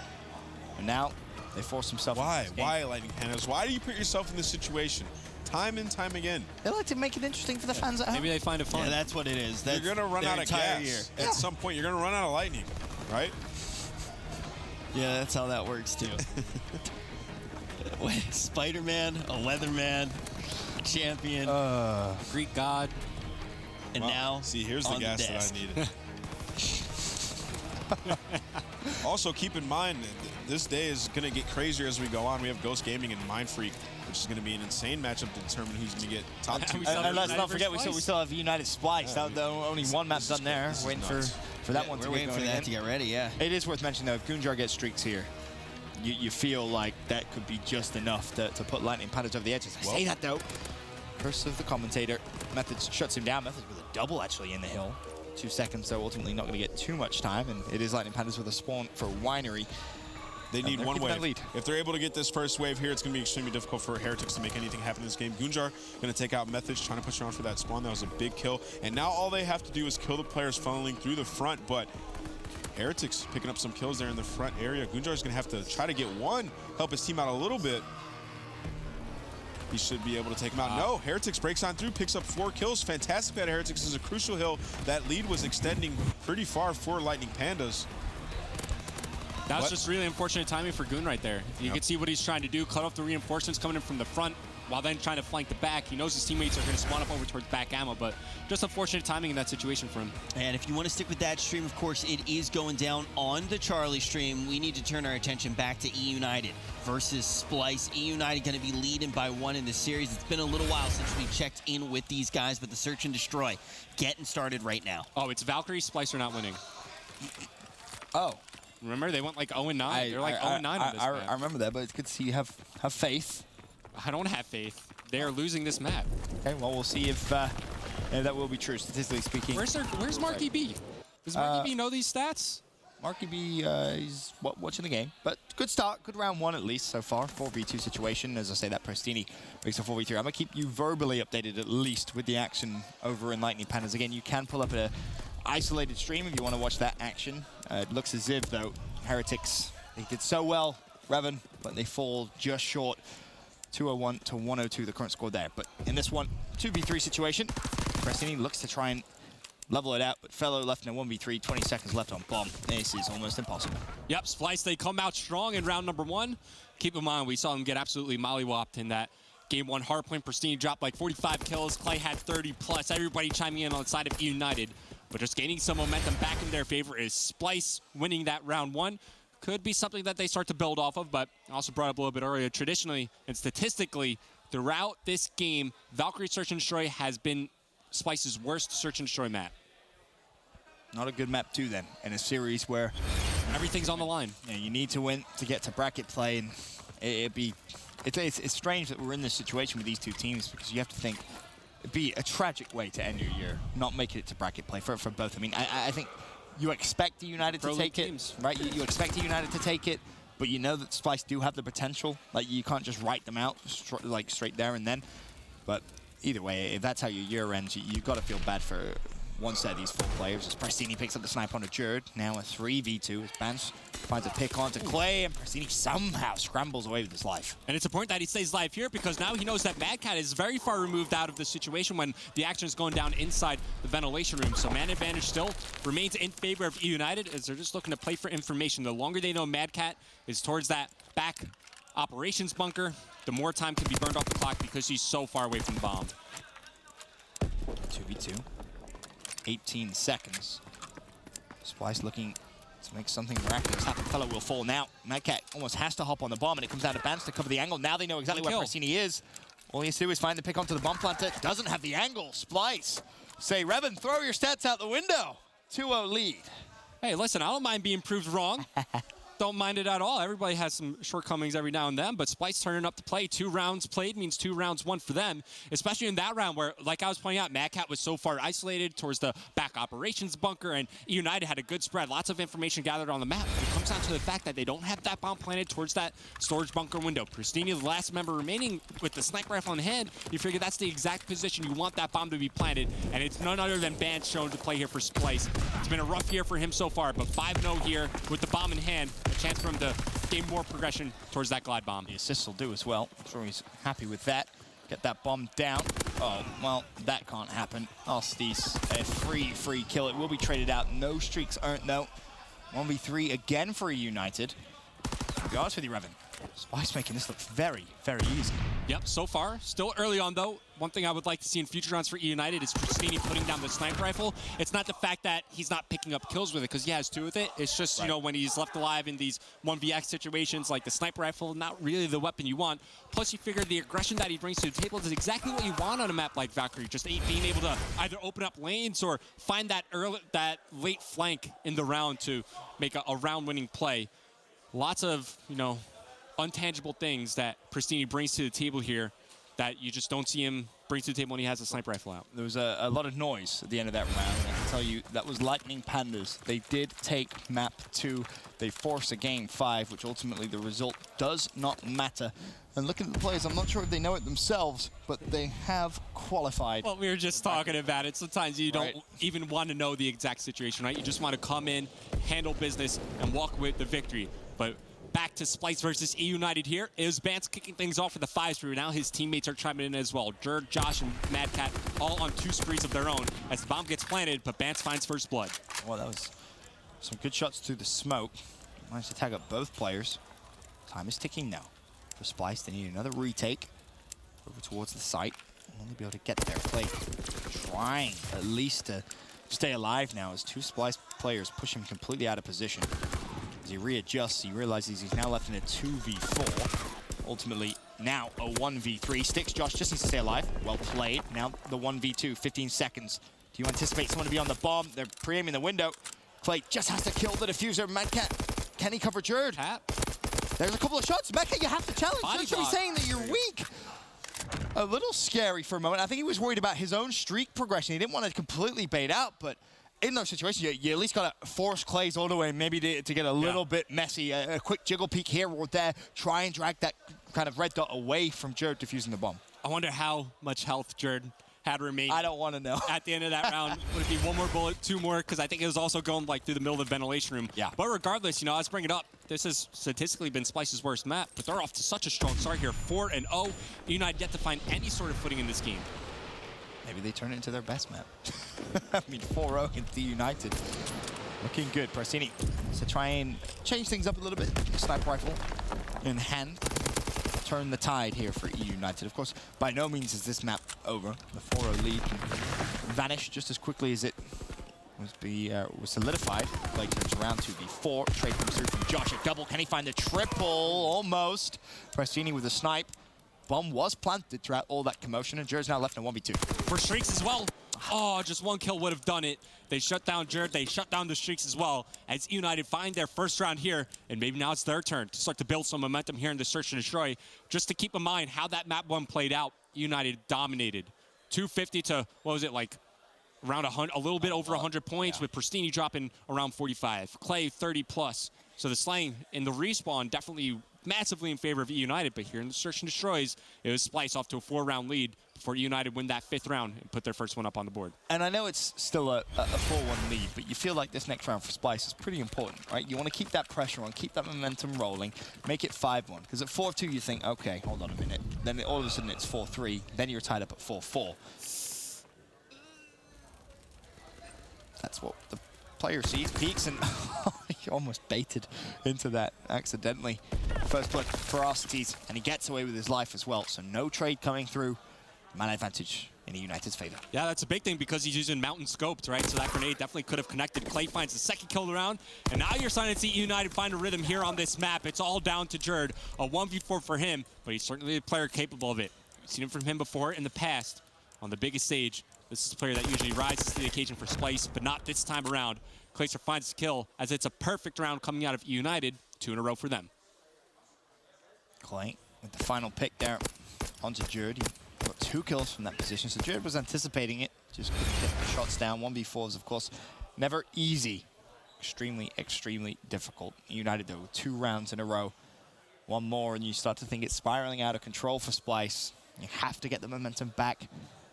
And now they force themselves Why? into this game. Why, Lightning Pandas? Why do you put yourself in this situation? Time and time again. They like to make it interesting for the fans at home. Maybe they find it fun. Yeah, that's what it is. That's You're going to run their out of entire gas. year. At some point, you're going to run out of lightning, right? Yeah, that's how that works, too. Spider-Man, a Weatherman, champion. Greek god. And now, see, here's the on gas desk. that I needed. Also, keep in mind, this day is going to get crazier as we go on. We have Ghost Gaming and Mind Freak, which is going to be an insane matchup to determine who's going to get top two. And let's not forget, we still have United Splyce. Yeah, Only one map done there. Waiting for that one to We're waiting for that to get ready, yeah. It is worth mentioning, though, if Gunjar gets streaks here, you feel like that could be just enough to put Lightning Pandas over the edges. I say that, though. Curse of the commentator. Methods shuts him down. Methods with a double, actually, in the hill. 2 seconds, so ultimately not going to get too much time, and it is Lightning Pandas with a spawn for Winery. They need one wave. If they're able to get this first wave here, it's going to be extremely difficult for Heretics to make anything happen in this game. Gunjar going to take out Methods, trying to push around for that spawn. That was a big kill. And now all they have to do is kill the players funneling through the front, but Heretics picking up some kills there in the front area. Gunjar's going to have to try to get one, help his team out a little bit. He should be able to take him out. No, Heretics breaks on through, picks up 4 kills. Fantastic that Heretics is a crucial hill. That lead was extending pretty far for Lightning Pandas. That was just really unfortunate timing for Goon right there. You can see what he's trying to do, cut off the reinforcements coming in from the front while then trying to flank the back. He knows his teammates are going to spawn up over towards back ammo, but just unfortunate timing in that situation for him. And if you want to stick with that stream, of course, it is going down on the Charlie stream. We need to turn our attention back to eUnited versus Splyce. eUnited going to be leading by 1 in this series. It's been a little while since we checked in with these guys, but the search and destroy getting started right now. Oh, it's Valkyrie. Splyce are not winning. Oh. Remember, they went like 0-9. They're like 0-9 on this map. I remember that, but it's good to see you have faith. I don't have faith. They are losing this map. Okay, well, we'll see if that will be true, statistically speaking. Where's Marky B? Does Marky B know these stats? Marky B is watching the game, but good start, good round 1 at least so far. 4v2 situation. As I say, that Prestini makes a 4v3. I'm going to keep you verbally updated at least with the action over in Lightning Pandas. Again, you can pull up an isolated stream if you want to watch that action. It looks as if, though, Heretics, they did so well, Revan, but they fall just short. 201 to 102, the current score there. But in this one, 2v3 situation, Prestini looks to try and level it out, but Fellow left in a 1v3, 20 seconds left on bomb. This is almost impossible. Yep, Splyce, they come out strong in round number 1. Keep in mind, we saw them get absolutely mollywopped in that game 1 hardpoint. Prestini dropped like 45 kills. Clay had 30 plus. Everybody chiming in on the side of eUnited. But just gaining some momentum back in their favor is Splyce winning that round 1. Could be something that they start to build off of, but I also brought up a little bit earlier, traditionally and statistically, throughout this game, Valkyrie Search and Destroy has been Splyce's worst Search and Destroy map. Not a good map, too, then, in a series where everything's on the line. Yeah, you need to win to get to bracket play, and it's strange that we're in this situation with these two teams, because you have to think it'd be a tragic way to end your year, not making it to bracket play for both. I mean, I think you expect eUnited to take it, right? You expect eUnited to take it, but you know that Splyce do have the potential. Like, you can't just write them out like straight there and then. But either way, if that's how your year ends, you've got to feel bad for one set of these 4 players. As Prestini picks up the snipe on a Jerd, now a 3v2 as Bans finds a pick onto Clay, and Prestini somehow scrambles away with his life. And it's important that he stays live here, because now he knows that Mad Cat is very far removed out of the situation when the action is going down inside the ventilation room. So man advantage still remains in favor of eUnited, as they're just looking to play for information. The longer they know Mad Cat is towards that back operations bunker, the more time can be burned off the clock because he's so far away from the bomb. 2v2. 18 seconds. Splyce looking to make something miraculous happen. Fellow will fall now. Mad Cat almost has to hop on the bomb, and it comes down to Bans to cover the angle. Now they know exactly where Prestini is. All he has to do is find the pick onto the bomb planter. Doesn't have the angle. Splyce say, Revan, throw your stats out the window. 2-0 lead. Hey, listen, I don't mind being proved wrong. Don't mind it at all. Everybody has some shortcomings every now and then, but Splyce turning up to play. 2 rounds played means 2 rounds won for them, especially in that round where, like I was pointing out, Mad Cat was so far isolated towards the back operations bunker, and eUnited had a good spread. Lots of information gathered on the map. It comes down to the fact that they don't have that bomb planted towards that storage bunker window. Prestini, the last member remaining with the sniper rifle in hand, you figure that's the exact position you want that bomb to be planted, and it's none other than Bans shown to play here for Splyce. It's been a rough year for him so far, but 5-0 here with the bomb in hand, a chance for him to gain more progression towards that glide bomb. The assists will do as well. I'm sure he's happy with that. Get that bomb down. Oh, well, that can't happen. Oh, Steez, a free kill. It will be traded out. No streaks earned, though. 1v3 again for eUnited. To be honest with you, Revan, Splyce making this look very, very easy. Yep, so far, still early on though. One thing I would like to see in future rounds for eUnited is Pristini putting down the sniper rifle. It's not the fact that he's not picking up kills with it, because he has two with it. It's just, you know, when he's left alive in these 1vx situations, like the sniper rifle, not really the weapon you want. Plus, you figure the aggression that he brings to the table is exactly what you want on a map like Valkyrie. Just being able to either open up lanes or find that late flank in the round to make a round-winning play. Lots of, you know, untangible things that Pristini brings to the table here that you just don't see him bring to the table when he has a sniper rifle out. There was a lot of noise at the end of that round. I can tell you that was Lightning Pandas. They did take map 2. They forced a game 5, which ultimately the result does not matter. And looking at the players, I'm not sure if they know it themselves, but they have qualified. Well, we were just talking about it. Sometimes you don't even want to know the exact situation, right? You just want to come in, handle business, and walk with the victory. But back to Splyce versus eUnited here. It was Bance kicking things off for the 5 spree. Now his teammates are chiming in as well. Jerd, Josh, and Mad Cat all on 2 sprees of their own as the bomb gets planted, but Bance finds first blood. Well, that was some good shots through the smoke. Managed to tag up both players. Time is ticking now. For Splyce, they need another retake over towards the site. Will only be able to get there. Clay trying at least to stay alive now as 2 Splyce players push him completely out of position. As he readjusts, he realizes he's now left in a 2v4. Ultimately, now a 1v3. Sticks Josh just needs to stay alive. Well played. Now the 1v2, 15 seconds. Do you anticipate someone to be on the bomb? They're pre-aiming the window. Clay just has to kill the diffuser. Madcat, can he cover Jerd? There's a couple of shots. Madcat, you have to challenge. You should be saying that you're weak. A little scary for a moment. I think he was worried about his own streak progression. He didn't want to completely bait out, but in those situations, you at least got to force Clay's all the way, maybe to get a little bit messy. A quick jiggle peek here or there. Try and drag that kind of red dot away from Jerd defusing the bomb. I wonder how much health Jerd had remained. I don't want to know. At the end of that round, would it be 1 more bullet, 2 more? Because I think it was also going like through the middle of the ventilation room. Yeah. But regardless, you know, let's bring it up. This has statistically been Splyce's worst map, but they're off to such a strong start here. 4-0. United yet to find any sort of footing in this game. Maybe they turn it into their best map. I mean, 4-0 against eUnited. Looking good. Pristini to try and change things up a little bit. Sniper rifle in hand. Turn the tide here for eUnited. Of course, by no means is this map over. The 4-0 lead can vanish just as quickly as it was solidified. Play turns around 2v4. Trade comes through from Josh. A double. Can he find the triple? Almost. Pristini with a snipe. Bomb was planted throughout all that commotion, and Jerd's now left in 1v2. For streaks as well. Oh, just 1 kill would have done it. They shut down Jerd. They shut down the streaks as well as eUnited find their first round here. And maybe now it's their turn to start to build some momentum here in the search and destroy. Just to keep in mind how that map 1 played out, eUnited dominated. 250 to, what was it, like around 100, a little bit over 100 points with Pristini dropping around 45. Clay 30 plus. So the slaying in the respawn definitely massively in favor of eUnited, but here in the search and destroys, it was Splyce off to a 4-round lead before eUnited win that 5th round and put their first one up on the board. And I know it's still a 4-1 lead, but you feel like this next round for Splyce is pretty important, right? You want to keep that pressure on, keep that momentum rolling, make it 5-1. Because at 4-2, you think, okay, hold on a minute. Then all of a sudden it's 4-3. Then you're tied up at 4-4. That's what the player sees, peeks, and he almost baited into that accidentally. First blood ferocities, and he gets away with his life as well. So no trade coming through. Man advantage in eUnited's favor. Yeah, that's a big thing because he's using mountain scoped, right? So that grenade definitely could have connected. Clay finds the 2nd kill of the round, and now you're starting to see eUnited find a rhythm here on this map. It's all down to Jerd. A 1v4 for him, but he's certainly a player capable of it. We've seen it from him before in the past on the biggest stage. This is a player that usually rises to the occasion for Splyce, but not this time around. Clayster finds the kill as it's a perfect round coming out of eUnited. 2 in a row for them. Clay with the final pick there onto Jerd. He got 2 kills from that position, so Jerd was anticipating it. Just couldn't get the shots down. 1v4s, of course, never easy. Extremely, extremely difficult. eUnited, though, 2 rounds in a row. 1 more, and you start to think it's spiraling out of control for Splyce. You have to get the momentum back.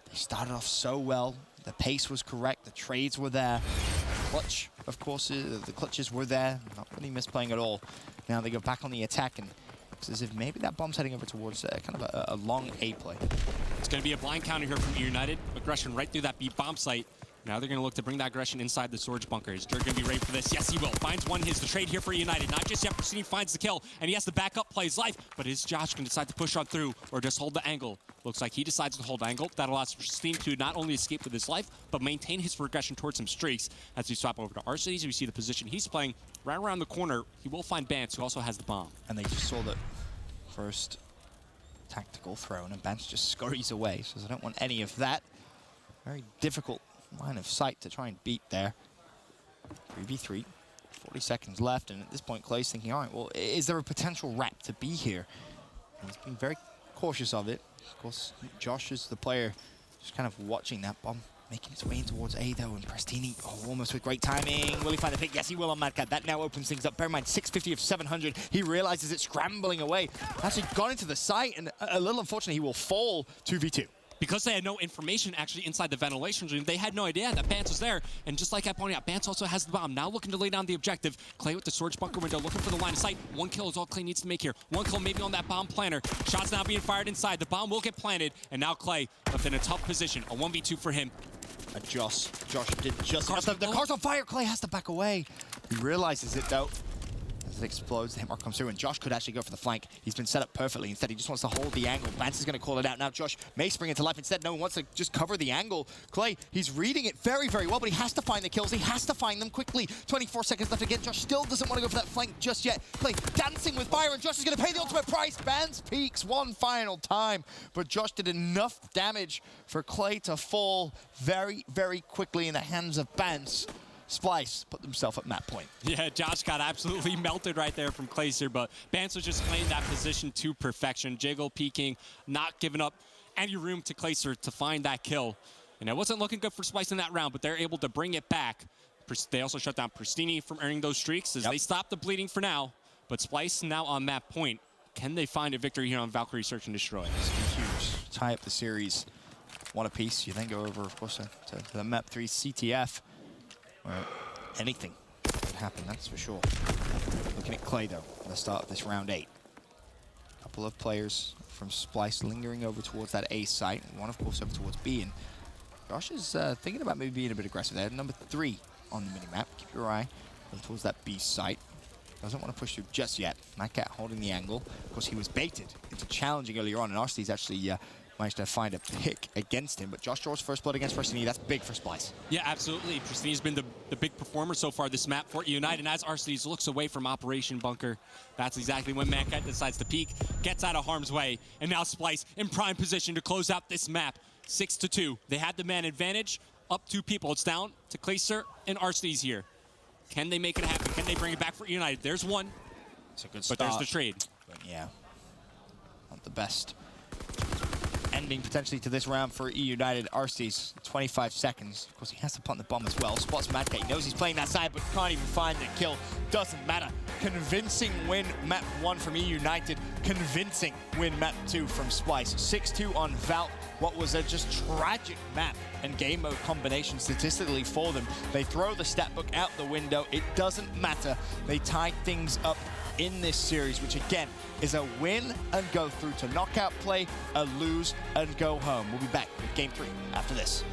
They started off so well. The pace was correct. The trades were there. Clutch, of course, the clutches were there. Not really misplaying at all. Now they go back on the attack, and it's as if maybe that bomb's heading over towards kind of a long A play. It's going to be a blind counter here from eUnited. Aggression right through that B bomb site. Now they're going to look to bring that aggression inside the storage bunker. Is Dirk going to be ready for this? Yes, he will. Finds one hits. The trade here for United. Not just yet. Pristine finds the kill, and he has to back up, play his life. But is Josh going to decide to push on through or just hold the angle? Looks like he decides to hold angle. That allows Pristine to not only escape with his life, but maintain his progression towards some streaks. As we swap over to Arcades, we see the position he's playing right around the corner. He will find Bance, who also has the bomb. And they just saw that first tactical thrown, and Bance just scurries away. So I don't want any of that. Very difficult line of sight to try and beat there. 3v3, 40 seconds left, and at this point Clay's thinking, all right, well, is there a potential wrap to be here? And he's been very cautious of it. Of course, Josh is the player just kind of watching that bomb, making its way in towards A though, and Pristini, almost with great timing. Will he find the pick? Yes, he will on Mad Cat. That now opens things up. Bear in mind, 650 of 700. He realizes it's scrambling away. Actually gone into the site, and a little unfortunate, he will fall 2v2. Because they had no information actually inside the ventilation room, they had no idea that Bance was there. And just like I pointed out, Bance also has the bomb. Now looking to lay down the objective. Clay with the storage bunker window, looking for the line of sight. One kill is all Clay needs to make here. One kill maybe on that bomb planter. Shots now being fired inside. The bomb will get planted. And now Clay left in a tough position. A 1v2 for him. Josh did just enough. The car's on fire. Clay has to back away. He realizes it though. As it explodes, the hit mark comes through, and Josh could actually go for the flank. He's been set up perfectly. Instead, he just wants to hold the angle. Vance is going to call it out. Now Josh may spring into life. Instead, no one wants to just cover the angle. Clay, he's reading it very, very well, but he has to find the kills. He has to find them quickly. 24 seconds left again. Josh still doesn't want to go for that flank just yet. Clay dancing with fire, and Josh is going to pay the ultimate price. Vance peaks one final time, but Josh did enough damage for Clay to fall very, very quickly in the hands of Vance. Splyce put themselves at map point. Yeah, Josh got absolutely melted right there from Clayster, but Bance was just playing that position to perfection. Jiggle, peeking, not giving up any room to Clayster to find that kill. And it wasn't looking good for Splyce in that round, but they're able to bring it back. They also shut down Pristini from earning those streaks as they stop the bleeding for now. But Splyce now on map point. Can they find a victory here on Valkyrie Search and Destroy? Huge. Tie up the series one apiece. You then go over, of course, to the map 3 CTF. Where anything could happen, that's for sure. Looking at Clay, though, at the start of this round 8. A couple of players from Splyce lingering over towards that A site, and one, of course, over towards B. And Josh is thinking about maybe being a bit aggressive there. Number 3 on the minimap. Keep your eye over towards that B site. Doesn't want to push through just yet. Mad Cat holding the angle. Of course, he was baited into challenging earlier on, and Arcades actually managed to find a pick against him, but Josh draws first blood against Pristini. That's big for Splyce. Yeah, absolutely. Pristini's been the big performer so far this map for eUnited. And as Arcades looks away from Operation Bunker, that's exactly when Mad Cat decides to peek, gets out of harm's way, and now Splyce in prime position to close out this map. 6-2. They had the man advantage. Up 2 people. It's down to Clayster and Arcades here. Can they make it happen? Can they bring it back for eUnited? There's one. It's a good start. But there's the trade. But yeah, not the best ending potentially to this round for eUnited. Arcades, 25 seconds. Of course, he has to punt the bomb as well. Spots Mad Cat. He knows he's playing that side, but can't even find the kill. Doesn't matter. Convincing win map 1 from eUnited. Convincing win map 2 from Splyce. 6-2 on Valk. What was a just tragic map and game mode combination statistically for them. They throw the stat book out the window. It doesn't matter. They tie things up in this series, which again is a win and go through to knockout play, a lose and go home. We'll be back with game 3 after this.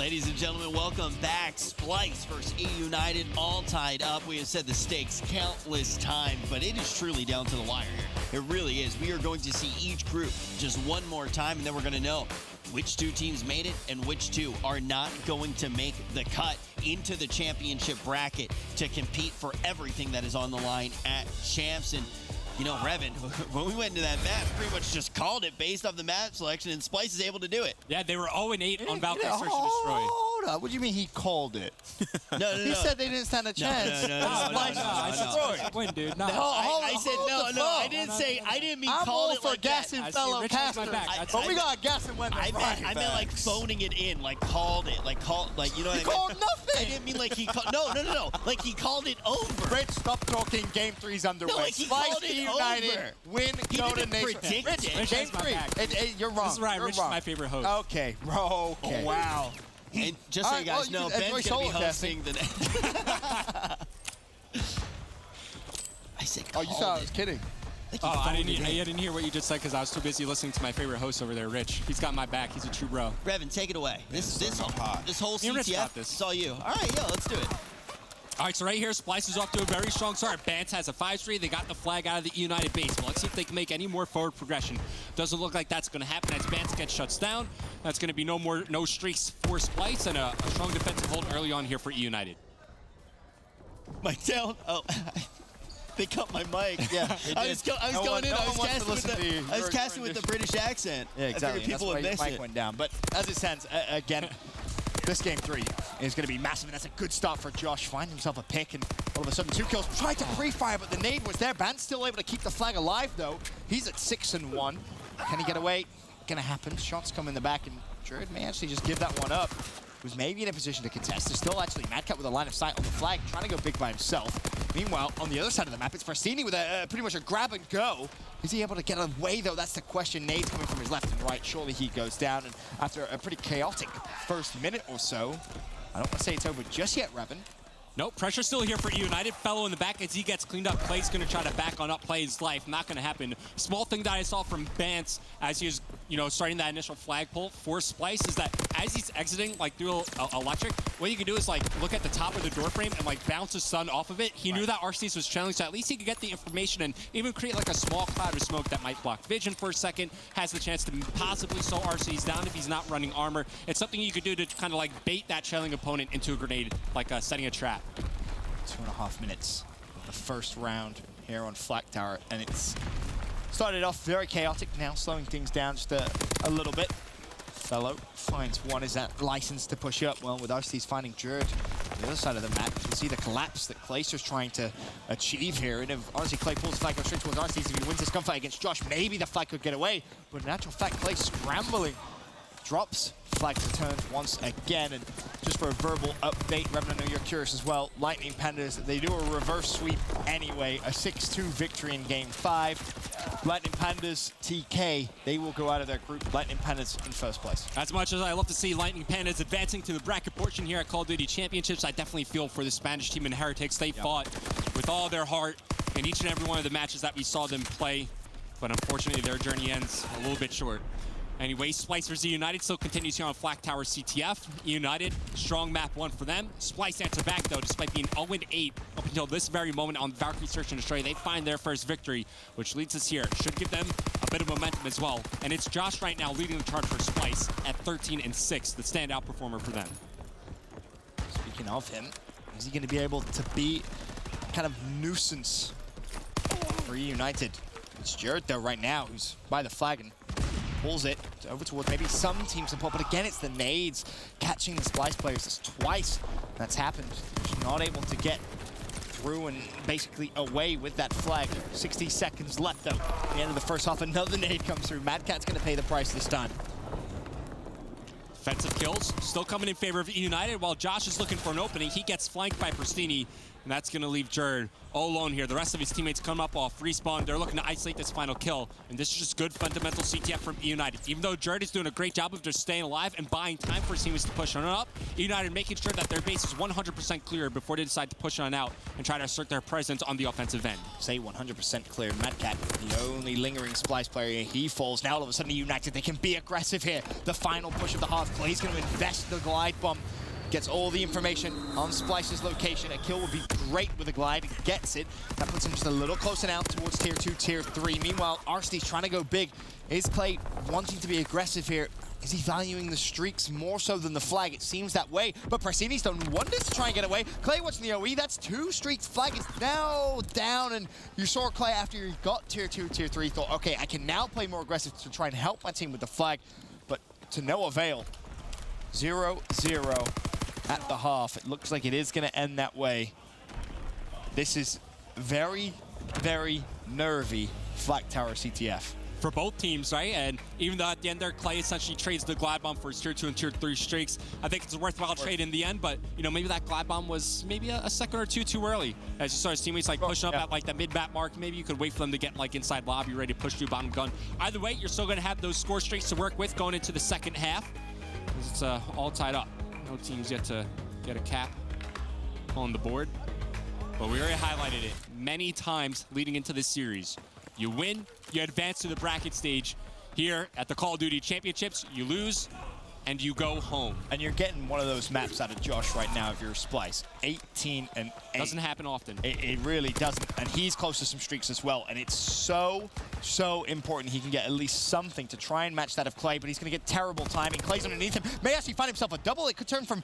Ladies and gentlemen, welcome back. Splyce versus eUnited, all tied up. We have said the stakes countless times, but it is truly down to the wire here. It really is. We are going to see each group just one more time, and then we're going to know which two teams made it and which two are not going to make the cut into the championship bracket to compete for everything that is on the line at Champs. And you know, Revan, when we went into that match, pretty much just called it based off the map selection, and Splyce is able to do it. Yeah, they were 0-8 on Valkyrie Search and Destroy. Hold up. What do you mean he called it? No. He said they didn't stand a chance. I win, dude. No. I said no. I didn't say. I didn't mean I'm call all it for like gassing that. fellow casters, but we got gassing when I meant like phoning it in, like called it, like you know what I mean? Called nothing. I didn't mean like he called. No. Like he called it over. Rich, stop talking. Game 3's underway. No, like he called it United. over. Win, He go to didn't nation. predict Rich, it. Game 3. You're wrong. This is right. You're Rich wrong. is my favorite host. Okay, bro. Okay. Oh, wow. And just so you guys know, can Ben's enjoy going to be solo hosting the. I said Oh, you called thought I it. was kidding. Like he Oh, I phoned it in. didn't hear what you just said because I was too busy listening to my favorite host over there, Rich. He's got my back. He's a true bro. Revan, take it away. This whole Me and Rich CTF, got this. it's all you. All right, yeah, let's do it. All right, so right here, Splyce is off to a very strong start. Bance has a 5-3. They got the flag out of the eUnited base. Well, let's see if they can make any more forward progression. Doesn't look like that's going to happen as Bance gets shuts down. That's going to be no streaks for Splyce and a strong defensive hold early on here for eUnited. Mic down. Oh, they cut my mic. Yeah, I was casting with the British accent. Yeah, exactly. I figured people would miss mic it. went down. But as it stands, again, this game 3 is going to be massive, and that's a good start for Josh. Find himself a pick, and all of a sudden 2 kills. Tried to pre-fire, but the nade was there. Ban's still able to keep the flag alive, though. He's at 6-1. Can he get away? Gonna happen. Shots come in the back, and Druid may actually just give that one up. Was maybe in a position to contest. There's still actually Madcat with a line of sight on the flag, trying to go big by himself. Meanwhile, on the other side of the map, it's Pristini with a pretty much a grab and go. Is he able to get away, though? That's the question. Nade's coming from his left and right. Surely he goes down. And after a pretty chaotic first minute or so, I don't want to say it's over just yet, Revan. Nope, pressure still here for eUnited. Fellow in the back as he gets cleaned up. Clay's going to try to back on up, play his life. Not going to happen. Small thing that I saw from Bance as he was, starting that initial flag pull for Splyce is that as he's exiting, like through electric, what you can do is like look at the top of the door frame and like bounce the sun off of it. He knew that Arceus was trailing, so at least he could get the information and even create like a small cloud of smoke that might block vision for a second. Has the chance to possibly slow Arceus down if he's not running armor. It's something you could do to kind of like bait that trailing opponent into a grenade, like setting a trap. 2.5 minutes of the first round here on Flak Tower, and it's started off very chaotic, now slowing things down just a little bit. Fellow finds one. Is that license to push up? Well, with Arceus finding Druid on the other side of the map, you can see the collapse that Clayster's trying to achieve here. And if honestly Clay pulls the flag, goes straight towards Arceus, if he wins this gunfight against Josh, maybe the flag could get away. But in actual fact, Clay scrambling, drops. Flag returns once again, and just for a verbal update, Revan, I know you're curious as well. Lightning Pandas, they do a reverse sweep anyway, a 6-2 victory in Game 5. Lightning Pandas, TK, they will go out of their group. Lightning Pandas in first place. As much as I love to see Lightning Pandas advancing to the bracket portion here at Call of Duty Championships, I definitely feel for the Spanish team in Heretics. They fought with all their heart in each and every one of the matches that we saw them play, but unfortunately their journey ends a little bit short. Anyway, Splyce versus eUnited still continues here on Flak Tower CTF. eUnited, strong map 1 for them. Splyce answer back, though, despite being 0-8 up until this very moment on Valkyrie Search and Destroy. They find their first victory, which leads us here. Should give them a bit of momentum as well. And it's Josh right now leading the charge for Splyce at 13-6, the standout performer for them. Speaking of him, is he going to be able to be kind of nuisance for eUnited? It's Jared, though, right now, who's by the flag and pulls it over towards maybe some team support, but again, it's the nades catching the Splyce players. It's twice that's happened. Just not able to get through and basically away with that flag. 60 seconds left, though. At the end of the first half, another nade comes through. Madcat's going to pay the price this time. Offensive kills still coming in favor of eUnited while Josh is looking for an opening. He gets flanked by Pristini. and that's going to leave Jerd all alone here. The rest of his teammates come up off respawn. They're looking to isolate this final kill, and this is just good fundamental CTF from eUnited. Even though Jerd is doing a great job of just staying alive and buying time for his teammates to push on up, eUnited making sure that their base is 100% clear before they decide to push on out and try to assert their presence on the offensive end. Say 100% clear. Madcat, the only lingering Splyce player, he falls. Now all of a sudden eUnited, they can be aggressive here. The final push of the half. Clay's going to invest the glide bomb. Gets all the information on Splyce's location. A kill would be great with a glide. Gets it. That puts him just a little closer now towards tier 2, tier 3. Meanwhile, Arsty's trying to go big. Is Clay wanting to be aggressive here? Is he valuing the streaks more so than the flag? It seems that way. But Prasini's done wonders to try and get away. Clay watching the OE. That's 2 streaks. Flag is now down. And you saw Clay after he got tier 2, tier 3. Thought, okay, I can now play more aggressive to try and help my team with the flag. But to no avail. 0-0. At the half. It looks like it is going to end that way. This is very, very nervy Flag Tower CTF. For both teams, right? And even though at the end there, Clay essentially trades the glide bomb for his tier 2 and tier 3 streaks, I think it's a worthwhile trade in the end, but, you know, maybe that glide bomb was maybe a second or two too early. As you saw his teammates like pushing up at like the mid-map mark, maybe you could wait for them to get like inside lobby, ready to push through bottom gun. Either way, you're still going to have those score streaks to work with going into the second half. It's all tied up. No teams yet to get a cap on the board, but we already highlighted it many times leading into this series. You win, you advance to the bracket stage. Here at the Call of Duty Championships, you lose, and you go home. And you're getting one of those maps out of Josh right now if you're a Splyce. 18-8. Doesn't happen often. It really doesn't. And he's close to some streaks as well. And it's so, so important he can get at least something to try and match that of Clay, but he's going to get terrible timing. Clay's underneath him. May actually find himself a double. It could turn from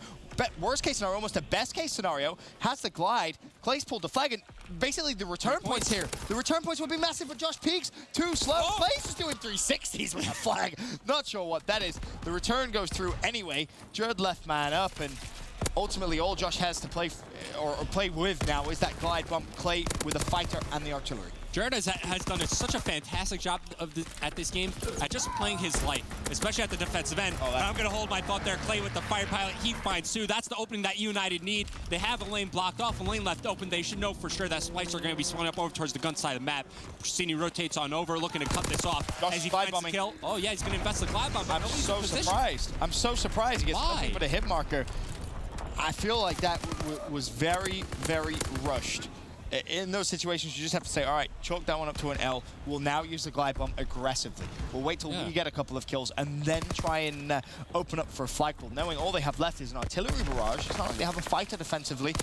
worst case scenario almost to best case scenario. Has the glide. Clay's pulled the flag, and basically the return points here. The return points would be massive, but Josh peaks too slow. Oh. Clay's just doing 360s with a flag. Not sure what that is. The return goes through anyway. Jerd left man up, and ultimately all Josh has to play or play with now is that glide bump. Clay with a fighter and the artillery. Jerd has done such a fantastic job at this game at just playing his life, especially at the defensive end. But I'm going to hold my thought there. Clay with the fire pilot. He finds Sue. That's the opening that eUnited need. They have a lane blocked off, a lane left open. They should know for sure that Splyce are going to be swung up over towards the gun side of the map. Prasini rotates on over, looking to cut this off. Josh as he glide finds the kill. Oh, yeah, he's going to invest the glide bomb. I'm so surprised. I'm so surprised he gets nothing but a hit marker. I feel like that was very, very rushed. In those situations, you just have to say, all right, chalk that one up to an L. We'll now use the glide bomb aggressively. We'll wait till we get a couple of kills and then try and open up for a flag pull, knowing all they have left is an artillery barrage. It's not like they have a fighter defensively.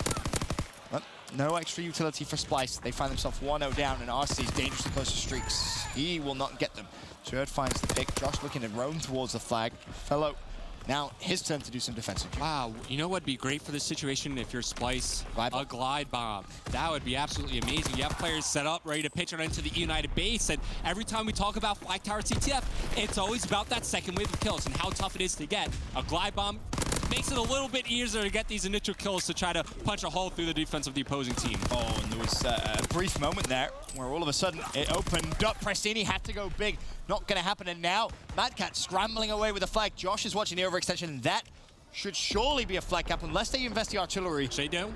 But no extra utility for Splyce. They find themselves 1-0 down, and Arsty's dangerously close to streaks. He will not get them. Jerd finds the pick. Josh looking to roam towards the flag. Fellow. Now, his turn to do some defensive. Wow, you know what would be great for this situation if you're Splyce? A glide bomb. That would be absolutely amazing. You have players set up, ready to pitch it into the eUnited base, and every time we talk about Flag Tower CTF, it's always about that second wave of kills and how tough it is to get. A glide bomb makes it a little bit easier to get these initial kills to try to punch a hole through the defense of the opposing team. Oh, and there was a brief moment there where all of a sudden it opened up. Prasini had to go big. Not going to happen. And now Madcat scrambling away with a flag. Josh is watching the overextension. And that should surely be a flag cap unless they invest the artillery. They do.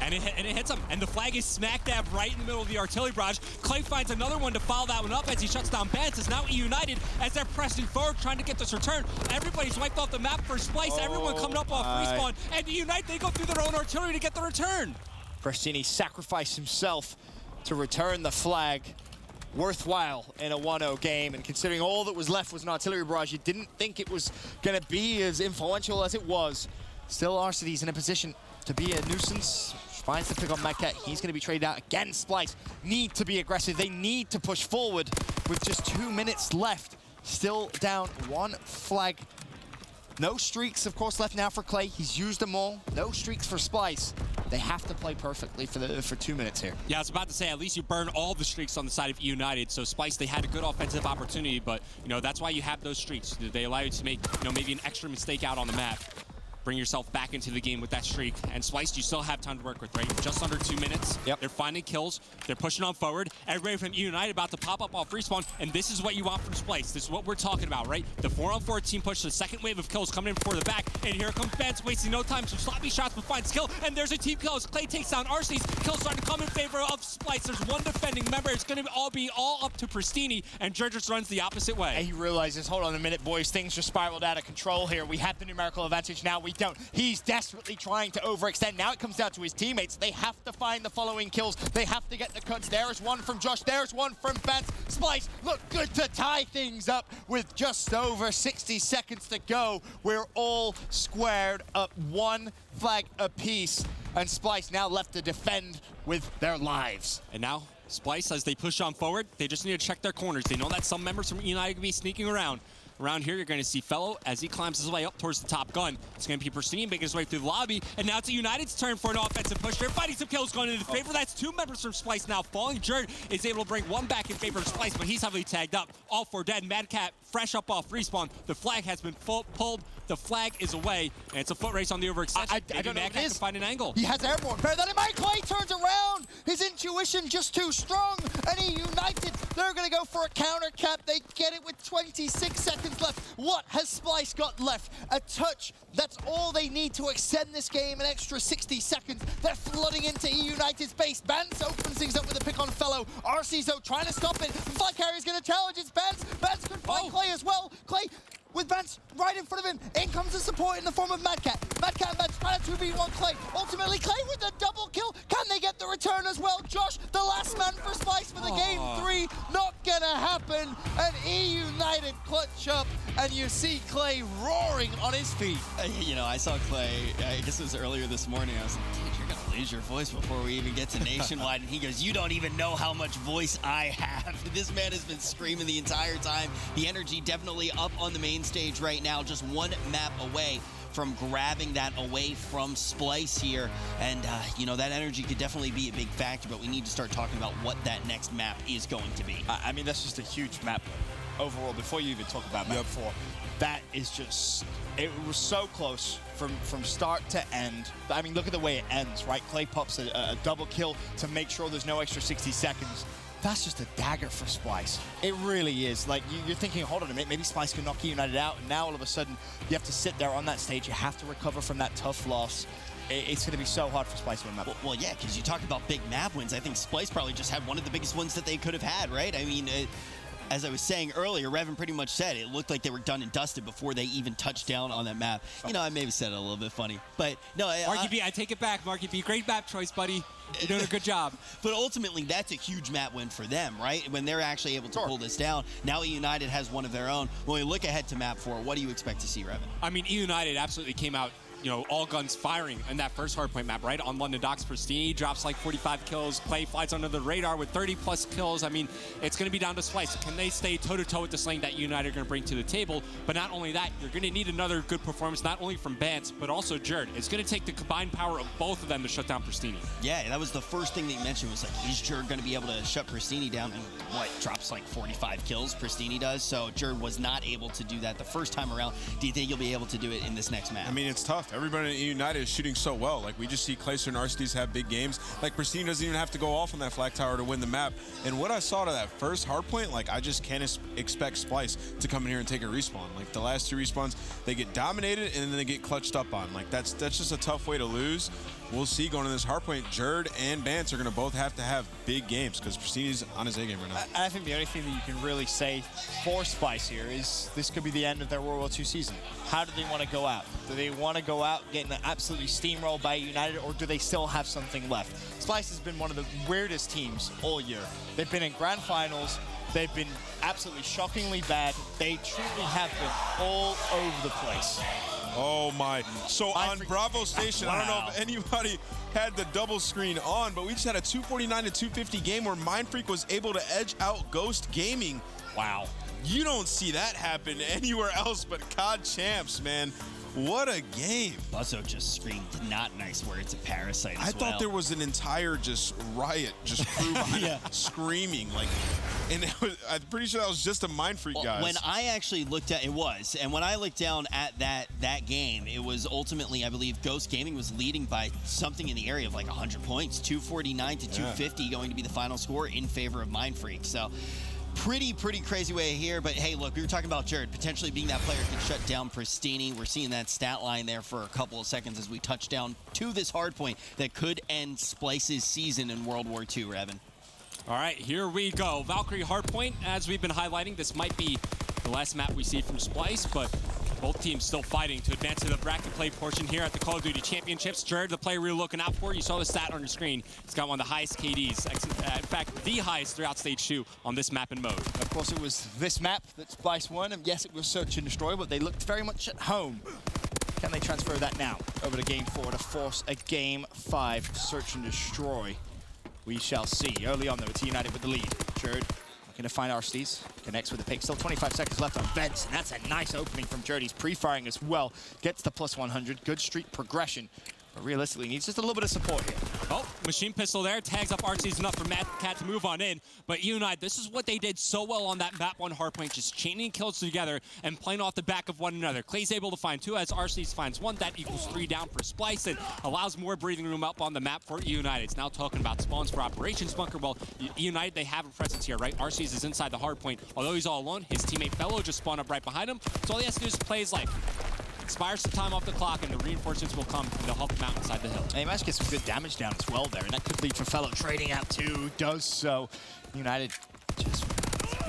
And it hits him. And the flag is smack dab right in the middle of the artillery barrage. Clay finds another one to follow that one up as he shuts down Bance. It's now eUnited as they're pressing forward, trying to get this return. Everybody's wiped off the map for Splyce. Everyone coming up off respawn. And eUnited, they go through their own artillery to get the return. Prasini sacrificed himself to return the flag. Worthwhile in a 1-0 game, and considering all that was left was an artillery barrage, you didn't think it was going to be as influential as it was. Still, Arsty's in a position to be a nuisance. Finds the pick on Madcat. He's going to be traded out again. Splyce need to be aggressive. They need to push forward with just 2 minutes left. Still down 1 flag. No streaks, of course, left now for Clay. He's used them all. No streaks for Splyce. They have to play perfectly for 2 minutes here. Yeah, I was about to say, at least you burn all the streaks on the side of eUnited. So Splyce, they had a good offensive opportunity, but, you know, that's why you have those streaks. They allow you to make, you know, maybe an extra mistake out on the map. bring yourself back into the game with that streak. And Splyce, you still have time to work with, right? Just under 2 minutes. Yep. They're finding kills. They're pushing on forward. Everybody from eUnited about to pop up off respawn. And this is what you want from Splyce. This is what we're talking about, right? The 4-on-4 team push, the second wave of kills coming in for the back. And here comes Benz, wasting no time. Some sloppy shots, but finds kill. And there's a team kill as Clay takes down RC's. Kills starting to come in favor of Splyce. There's one defending member. It's going to be all up to Pristini. And Jer just runs the opposite way. And he realizes, hold on a minute, boys. Things just spiraled out of control here. We have the numerical advantage now. We don't. He's desperately trying to overextend. Now it comes down to his teammates. They have to find the following kills. They have to get the cuts. There's one from Josh. There's one from Vance. Splyce look good to tie things up with just over 60 seconds to go. We're all squared up, one flag apiece. And Splyce now left to defend with their lives. And now, Splyce, as they push on forward, they just need to check their corners. They know that some members from eUnited will be sneaking around. Around here, you're going to see Fellow as he climbs his way up towards the top gun. It's going to be Pristini making his way through the lobby. And now it's eUnited's turn for an offensive push. They're fighting some kills going into favor. That's 2 members from Splyce now falling. Jerd is able to bring one back in favor of Splyce, but he's heavily tagged up. All 4 dead. Madcat fresh up off respawn. The flag has been pulled. The flag is away, and it's a foot race on the overextension. I don't know what it is. Can find an angle. He has airborne. Better than him. Clay turns around. His intuition just too strong. And eUnited, they're going to go for a counter cap. They get it with 26 seconds left. What has Splyce got left? A touch. That's all they need to extend this game an extra 60 seconds. They're flooding into eUnited's base. Bance opens things up with a pick on Fellow. RC's though trying to stop it. Flag carrier's going to challenge. It's Bance. Bance could find Clay as well. Clay with Vance right in front of him. In comes the support in the form of Madcat. Madcat and Vance trying to 2v1 Clay. Ultimately, Clay with the double kill. Can they get the return as well? Josh, the last man for Splyce for the game 3. Not gonna happen. And eUnited clutch up. And you see Clay roaring on his feet. You know, I saw Clay, I guess it was earlier this morning. I was like, dude, you're gonna lose your voice before we even get to Nationwide. And he goes, you don't even know how much voice I have. This man has been screaming the entire time. The energy definitely up on the main stage right now, just one map away from grabbing that away from Splyce here. And, you know, that energy could definitely be a big factor, but we need to start talking about what that next map is going to be. I mean, that's just a huge map overall. Before you even talk about map 4, that is just, it was so close from start to end. I mean, look at the way it ends, right? Clay pops a double kill to make sure there's no extra 60 seconds. That's just a dagger for Splyce. It really is. Like, you're thinking, hold on a minute, maybe Splyce can knock eUnited out, and now all of a sudden, you have to sit there on that stage. You have to recover from that tough loss. It's going to be so hard for Splyce to win map. Well, yeah, because you talk about big map wins. I think Splyce probably just had one of the biggest ones that they could have had, right? I mean, as I was saying earlier, Revan pretty much said it looked like they were done and dusted before they even touched down on that map. You know, I may have said it a little bit funny, but no. Marky B, I take it back. Marky B, great map choice, buddy. You're doing a good job. But ultimately, that's a huge map win for them, right? When they're actually able to pull this down. Now eUnited has one of their own. When we look ahead to map 4, what do you expect to see, Revan? I mean, eUnited absolutely came out, you know, all guns firing in that first hardpoint map, right? On London Docks, Pristini drops like 45 kills. Clay flies under the radar with 30+ kills. I mean, it's going to be down to Splyce. Can they stay toe-to-toe with the slaying that eUnited are going to bring to the table? But not only that, you're going to need another good performance, not only from Bance, but also Jerd. It's going to take the combined power of both of them to shut down Pristini. Yeah, that was the first thing that you mentioned was like, is Jerd going to be able to shut Pristini down? And what, drops like 45 kills, Pristini does? So Jerd was not able to do that the first time around. Do you think you'll be able to do it in this next map? I mean, it's tough. Everybody at eUnited is shooting so well. Like, we just see Clayster and RCDs have big games. Like, Pristini doesn't even have to go off on that flag tower to win the map. And what I saw to that first hard point, like, I just can't expect Splyce to come in here and take a respawn. Like, the last 2 respawns, they get dominated and then they get clutched up on. Like, that's just a tough way to lose. We'll see going to this hard point. Jerd and Bance are going to both have to have big games because Pristini's on his A game right now. I think the only thing that you can really say for Splyce here is this could be the end of their World War II season. How do they want to go out? Do they want to go out getting absolutely steamrolled by eUnited, or do they still have something left? Splyce has been one of the weirdest teams all year. They've been in grand finals. They've been absolutely shockingly bad. They truly have been all over the place. Oh my. So on Bravo Station, wow. I don't know if anybody had the double screen on, but we just had a 249 to 250 game where Mindfreak was able to edge out Ghost Gaming. Wow. You don't see that happen anywhere else but COD Champs, man. What a game. Buzzo just screamed not nice words of Parasite as I thought there was an entire just riot, just crew behind it, screaming. Like, and it was, I'm pretty sure that was just a Mind Freak, guys. When I actually looked at and when I looked down at that game, it was ultimately, I believe, Ghost Gaming was leading by something in the area of like 100 points, 249 to 250, going to be the final score in favor of Mind Freak. So pretty crazy way here. But hey, look, we were talking about Jared potentially being that player who could shut down Pristini. We're seeing that stat line there for a couple of seconds as we touch down to this hard point that could end Splyce's season in World War II, Revan. All right, here we go. Valkyrie Hardpoint, as we've been highlighting, this might be the last map we see from Splyce, but both teams still fighting to advance to the bracket play portion here at the Call of Duty Championships. Jared, the player we were looking out for, you saw the stat on your screen. He's got one of the highest KDs, in fact, the highest throughout Stage 2 on this map and mode. Of course, it was this map that Splyce won, and yes, it was Search and Destroy, but they looked very much at home. Can they transfer that now over to Game 4 to force a Game 5 Search and Destroy? We shall see. Early on, though, it's eUnited with the lead. Jared looking to find Arstees. Connects with the pick. Still 25 seconds left on Vents, and that's a nice opening from Jared. He's pre-firing as well. Gets the plus 100. Good streak progression. But realistically, needs just a little bit of support here. Oh, machine pistol there. Tags up Arcee's enough for Mad Cat to move on in. But eUnited, this is what they did so well on that map 1 hardpoint, just chaining kills together and playing off the back of one another. Clay's able to find 2 as Arcee's finds 1. That equals 3 down for Splyce and allows more breathing room up on the map for eUnited. It's now talking about spawns for Operations Bunker. Well, eUnited, they have a presence here, right? Arcee's is inside the hardpoint. Although he's all alone, his teammate Fellow just spawned up right behind him. So all he has to do is play his life. Expires some time off the clock, and the reinforcements will come, and they'll help him out inside the hill. And he managed to get some good damage down as well there, and that could lead for Fellow trading out too. Does so. United just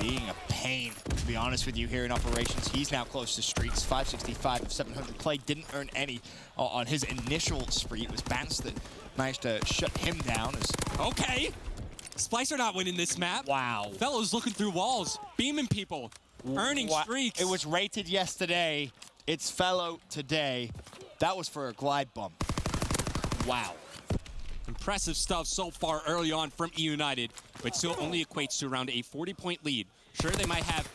being a pain, to be honest with you, here in Operations. He's now close to streaks, 565 of 700 play. Didn't earn any on his initial spree. It was Bance that managed to shut him down. Okay. Splyce are not winning this map. Wow. Fellow's looking through walls, beaming people, earning streaks. It was rated yesterday. It's Fellow today. That was for a glide bump. Wow. Impressive stuff so far early on from eUnited, but still only equates to around a 40-point lead. Sure, they might have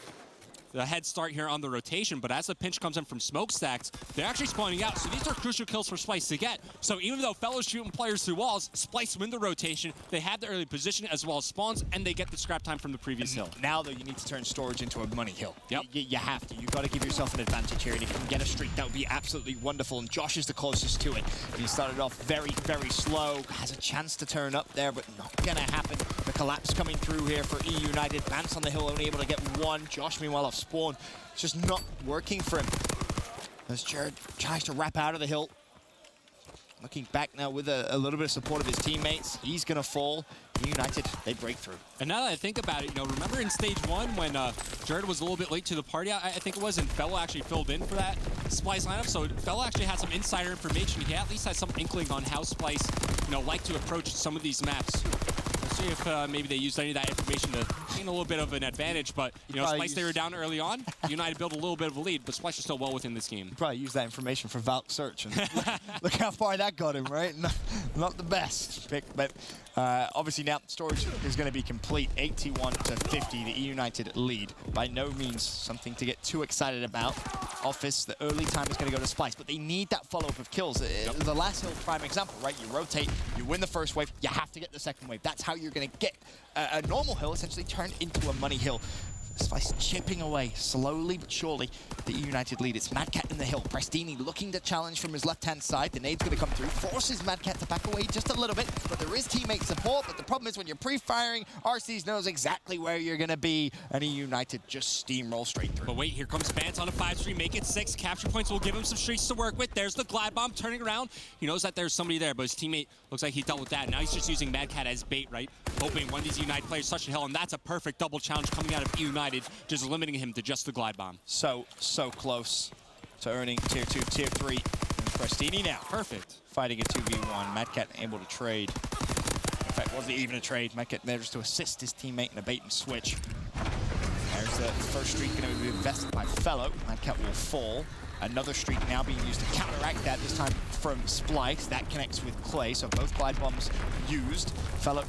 the head start here on the rotation, but as the pinch comes in from smokestacks, they're actually spawning out. So these are crucial kills for Splyce to get. So even though Fellow's shooting players through walls, Splyce win the rotation. They have the early position as well as spawns, and they get the scrap time from the previous hill. Now, though, you need to turn storage into a money hill. Yep. You have to. You've got to give yourself an advantage here, and if you can get a streak, that would be absolutely wonderful, and Josh is the closest to it. He started off very, very slow. Has a chance to turn up there, but not going to happen. The collapse coming through here for eUnited. Bance on the hill, only able to get 1. Josh, meanwhile, off spawn. It's just not working for him. As Jared tries to wrap out of the hill. Looking back now with a little bit of support of his teammates. He's going to fall. United, they break through. And now that I think about it, remember in Stage 1 when Jared was a little bit late to the party, I think it was, and Fellow actually filled in for that Splyce lineup. So Fellow actually had some insider information. He at least has some inkling on how Splyce, like to approach some of these maps. We'll see if maybe they used any of that information to gain a little bit of an advantage. But, Splyce, they were down early on. United built a little bit of a lead, but Splyce is still well within this game. You probably use that information for Valk Search. And look how far that got him, right? Not the best pick, but obviously now storage is going to be complete. 81 to 50, the eUnited lead. By no means something to get too excited about. Office, the early time is going to go to Splyce, but they need that follow-up of kills. Yep. The last hill prime example, right? You rotate, you win the first wave, you have to get the second wave. That's how you're going to get a normal hill essentially turned into a money hill. Splyce chipping away, slowly but surely, the eUnited lead. It's Mad Cat in the hill. Pristini looking to challenge from his left-hand side. The nade's going to come through, forces Mad Cat to back away just a little bit, but there is teammate support. But the problem is when you're pre-firing, RCs knows exactly where you're going to be, and eUnited just steamroll straight through. But wait, here comes Bance on a 5-3, make it 6. Capture points will give him some streaks to work with. There's the glide bomb turning around. He knows that there's somebody there, but his teammate looks like he dealt with that. Now he's just using Mad Cat as bait, right? Hoping one of these eUnited players touch the hill, and that's a perfect double challenge coming out of eUnited, just limiting him to just the glide bomb. So close to earning tier 2, tier 3. And Pristini now. Perfect. Fighting a 2v1. Mad Cat able to trade. In fact, wasn't even a trade. Mad Cat managed to assist his teammate in a bait and switch. There's the first streak going to be invested by Fellow. Mad Cat will fall. Another streak now being used to counteract that, this time from Splyce. That connects with Clay, so both glide bombs used. Fellow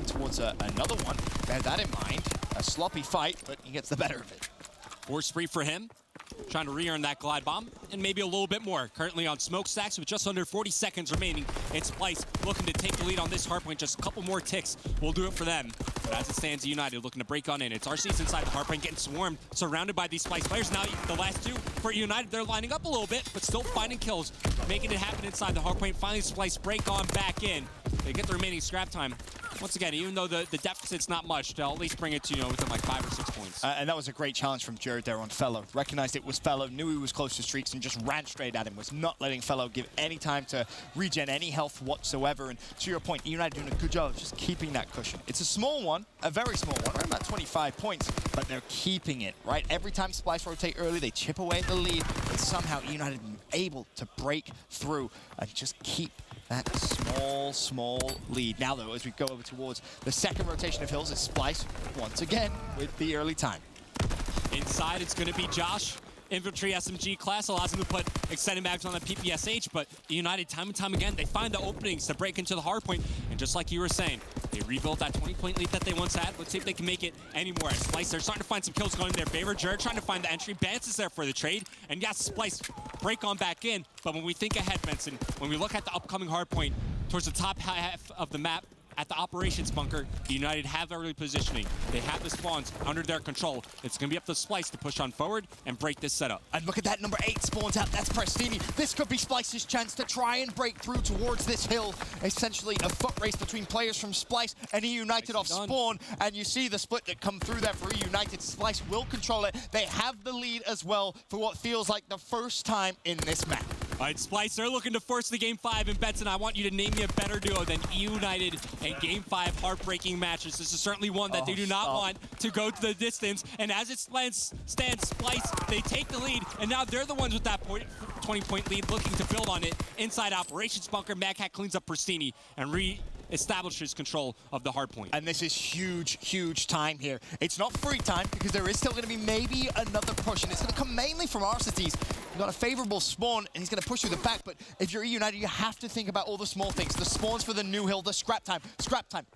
towards another one. Bear that in mind. A sloppy fight, but he gets the better of it. 4 spree for him. trying to re-earn that glide bomb, and maybe a little bit more. Currently on smokestacks with just under 40 seconds remaining. It's Splyce looking to take the lead on this hardpoint. Just a couple more ticks will do it for them. But as it stands, eUnited looking to break on in. It's RC's inside the hardpoint, getting swarmed, surrounded by these Splyce players. Now the last two for eUnited, they're lining up a little bit, but still finding kills, making it happen inside the hardpoint. Finally, Splyce break on back in. They get the remaining scrap time. Once again, even though the deficit's not much, they'll at least bring it to, within like 5 or 6 points. And that was a great challenge from Jared there on Fellow. Recognized it was Fellow, knew he was close to streaks, and just ran straight at him. Was not letting Fellow give any time to regen any health whatsoever. And to your point, eUnited doing a good job of just keeping that cushion. It's a small one, a very small one, around about 25 points, but they're keeping it, right? Every time Splyce rotate early, they chip away at the lead, but somehow eUnited able to break through and just keep that small lead. Now, though, as we go over towards the second rotation of hills, it's Splyce once again with the early time. Inside, it's going to be Josh. Infantry SMG class allows him to put extended mags on the PPSH, but eUnited time and time again, they find the openings to break into the hardpoint. And just like you were saying, they rebuilt that 20-point lead that they once had. Let's see if they can make it anymore. Splyce, they're starting to find some kills going in their favor. Jared trying to find the entry. Bance is there for the trade. And yes, Splyce break on back in. But when we think ahead, Benson, when we look at the upcoming hardpoint towards the top half of the map, at the operations bunker, eUnited have early positioning. They have the spawns under their control. It's going to be up to Splyce to push on forward and break this setup. And look at that, number 8 spawns out. That's Prestini. This could be Splyce's chance to try and break through towards this hill. Essentially a foot race between players from Splyce and eUnited off spawn. And you see the split that come through there for eUnited. Splyce will control it. They have the lead as well for what feels like the first time in this map. All right, Splyce, they're looking to force the Game 5. And Benson, I want you to name me a better duo than eUnited and Game 5 heartbreaking matches. This is certainly one that they do not want to go to the distance. And as it stands, Splyce, they take the lead. And now they're the ones with that 20-point lead looking to build on it. Inside operations bunker, Mad Cat cleans up Pristini and establishes control of the hardpoint. And this is huge time here. It's not free time because there is still going to be maybe another push, and it's going to come mainly from Arcites. You've got a favorable spawn, and he's going to push through the back, but if you're eUnited, you have to think about all the small things. The spawns for the new hill, the scrap time.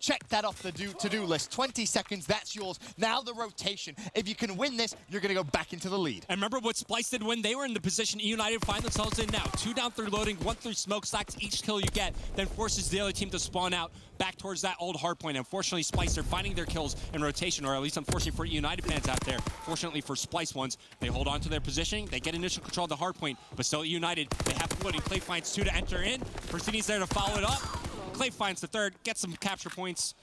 Check that off the to-do list. 20 seconds, that's yours. Now the rotation. If you can win this, you're going to go back into the lead. And remember what Splyce did when they were in the position eUnited find themselves in now. 2 down through loading, 1 through smokestacks. Each kill you get then forces the other team to spawn out back towards that old hardpoint. Unfortunately, Splyce are finding their kills in rotation, or at least unfortunately for eUnited fans out there. Fortunately for Splyce ones, they hold on to their positioning. They get initial control of the hardpoint, but still eUnited, they have floating. Clay finds 2 to enter in. Persini's there to follow it up. Clay finds the 3rd, gets some capture points,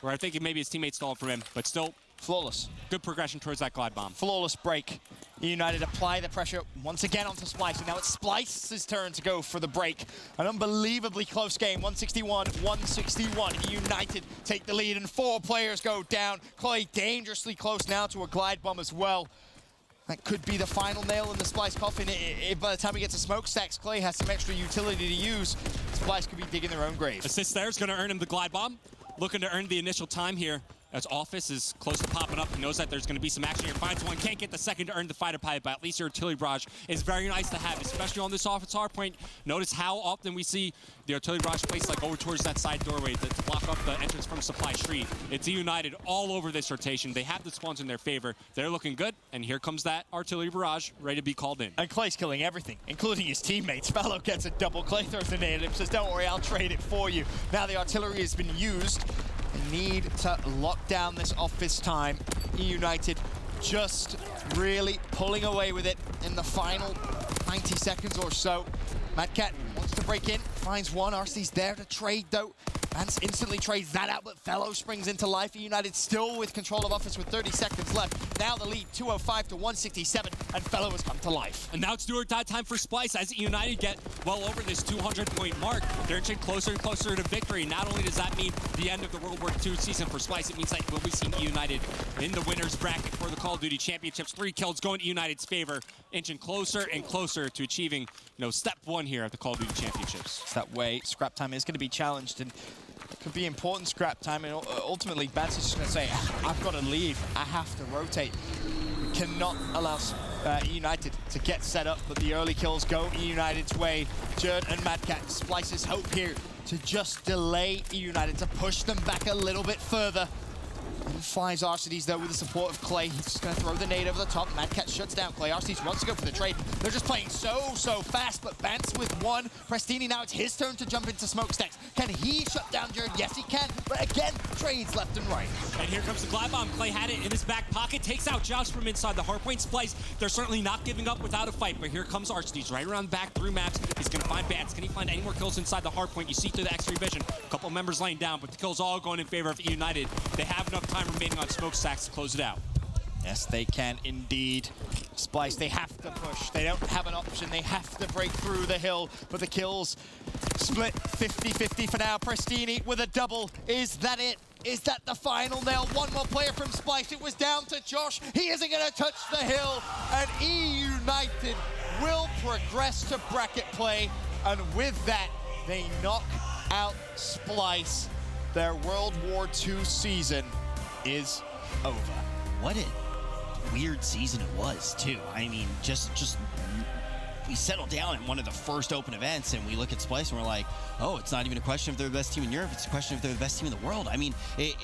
where I think maybe his teammates stole it from him, but still flawless. Good progression towards that glide bomb. Flawless break. eUnited apply the pressure once again onto Splyce, and now it's Splyce's turn to go for the break. An unbelievably close game, 161-161. eUnited take the lead, and 4 players go down. Clay dangerously close now to a glide bomb as well. That could be the final nail in the Splyce coffin. If by the time we get to smokestacks, Clay has some extra utility to use, Splyce could be digging their own grave. Assist there is going to earn him the glide bomb. Looking to earn the initial time here. As Office is close to popping up, he knows that there's going to be some action here. Finds one, can't get the second to earn the fighter pilot, but at least your artillery barrage is very nice to have, especially on this Office hardpoint. Notice how often we see the artillery barrage placed like over towards that side doorway to block up the entrance from Supply Street. It's eUnited all over this rotation. They have the spawns in their favor. They're looking good, and here comes that artillery barrage ready to be called in. And Clay's killing everything, including his teammates. Fellow gets a double. Clay throws a nade at him, says, don't worry, I'll trade it for you. Now the artillery has been used. They need to lock down this Office time. eUnited just really pulling away with it in the final 90 seconds or so. Mad Cat wants to break in, finds one. RC's there to trade though. Vance instantly trades that out, but Fellow springs into life. eUnited still with control of Office with 30 seconds left. Now the lead 205-167, and Fellow has come to life. And now it's do or die time for Splyce as eUnited get well over this 200-point mark. They're inching closer and closer to victory. Not only does that mean the end of the World War II season for Splyce, it means that we'll be seeing eUnited in the winner's bracket for the Call of Duty Championships. 3 kills going to eUnited's favor, inching closer and closer to achieving, step 1 here at the Call of Duty Championships. It's that way. Scrap time is going to be challenged, and it could be important scrap time, and ultimately Vance is just going to say, I've got to leave. I have to rotate. We cannot allow eUnited to get set up, but the early kills go eUnited's way. Jerd and Mad Cat, Splyce's hope here to just delay eUnited, to push them back a little bit further. And finds Arcides though with the support of Clay. He's just going to throw the nade over the top. Mad Cat shuts down Clay. Arcides wants to go for the trade. They're just playing so fast, but Bance with one. Prestini now, it's his turn to jump into smokestacks. Can he shut down Jared? Yes, he can. But again, trades left and right. And here comes the glide bomb. Clay had it in his back pocket, takes out Josh from inside the hardpoint. Splyce, they're certainly not giving up without a fight, but here comes Arcides right around the back through maps. He's going to find Bance. Can he find any more kills inside the hardpoint? You see through the X-ray vision. A couple members laying down, but the kills all going in favor of eUnited. They have enough time remaining on smokestacks to close it out. Yes, they can indeed. Splyce, they have to push. They don't have an option. They have to break through the hill. But the kills split 50-50 for now. Prestini with a double. Is that it? Is that the final nail? One more player from Splyce. It was down to Josh. He isn't going to touch the hill. And eUnited will progress to bracket play. And with that, they knock out Splyce. Their World War II season is over. What a weird season it was, too. I mean, just we settled down in one of the first open events, and we look at Splyce, and we're like, oh, it's not even a question if they're the best team in Europe. It's a question if they're the best team in the world. I mean, it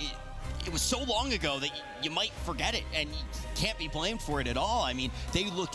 was so long ago that you might forget it, and you can't be blamed for it at all. I mean, they looked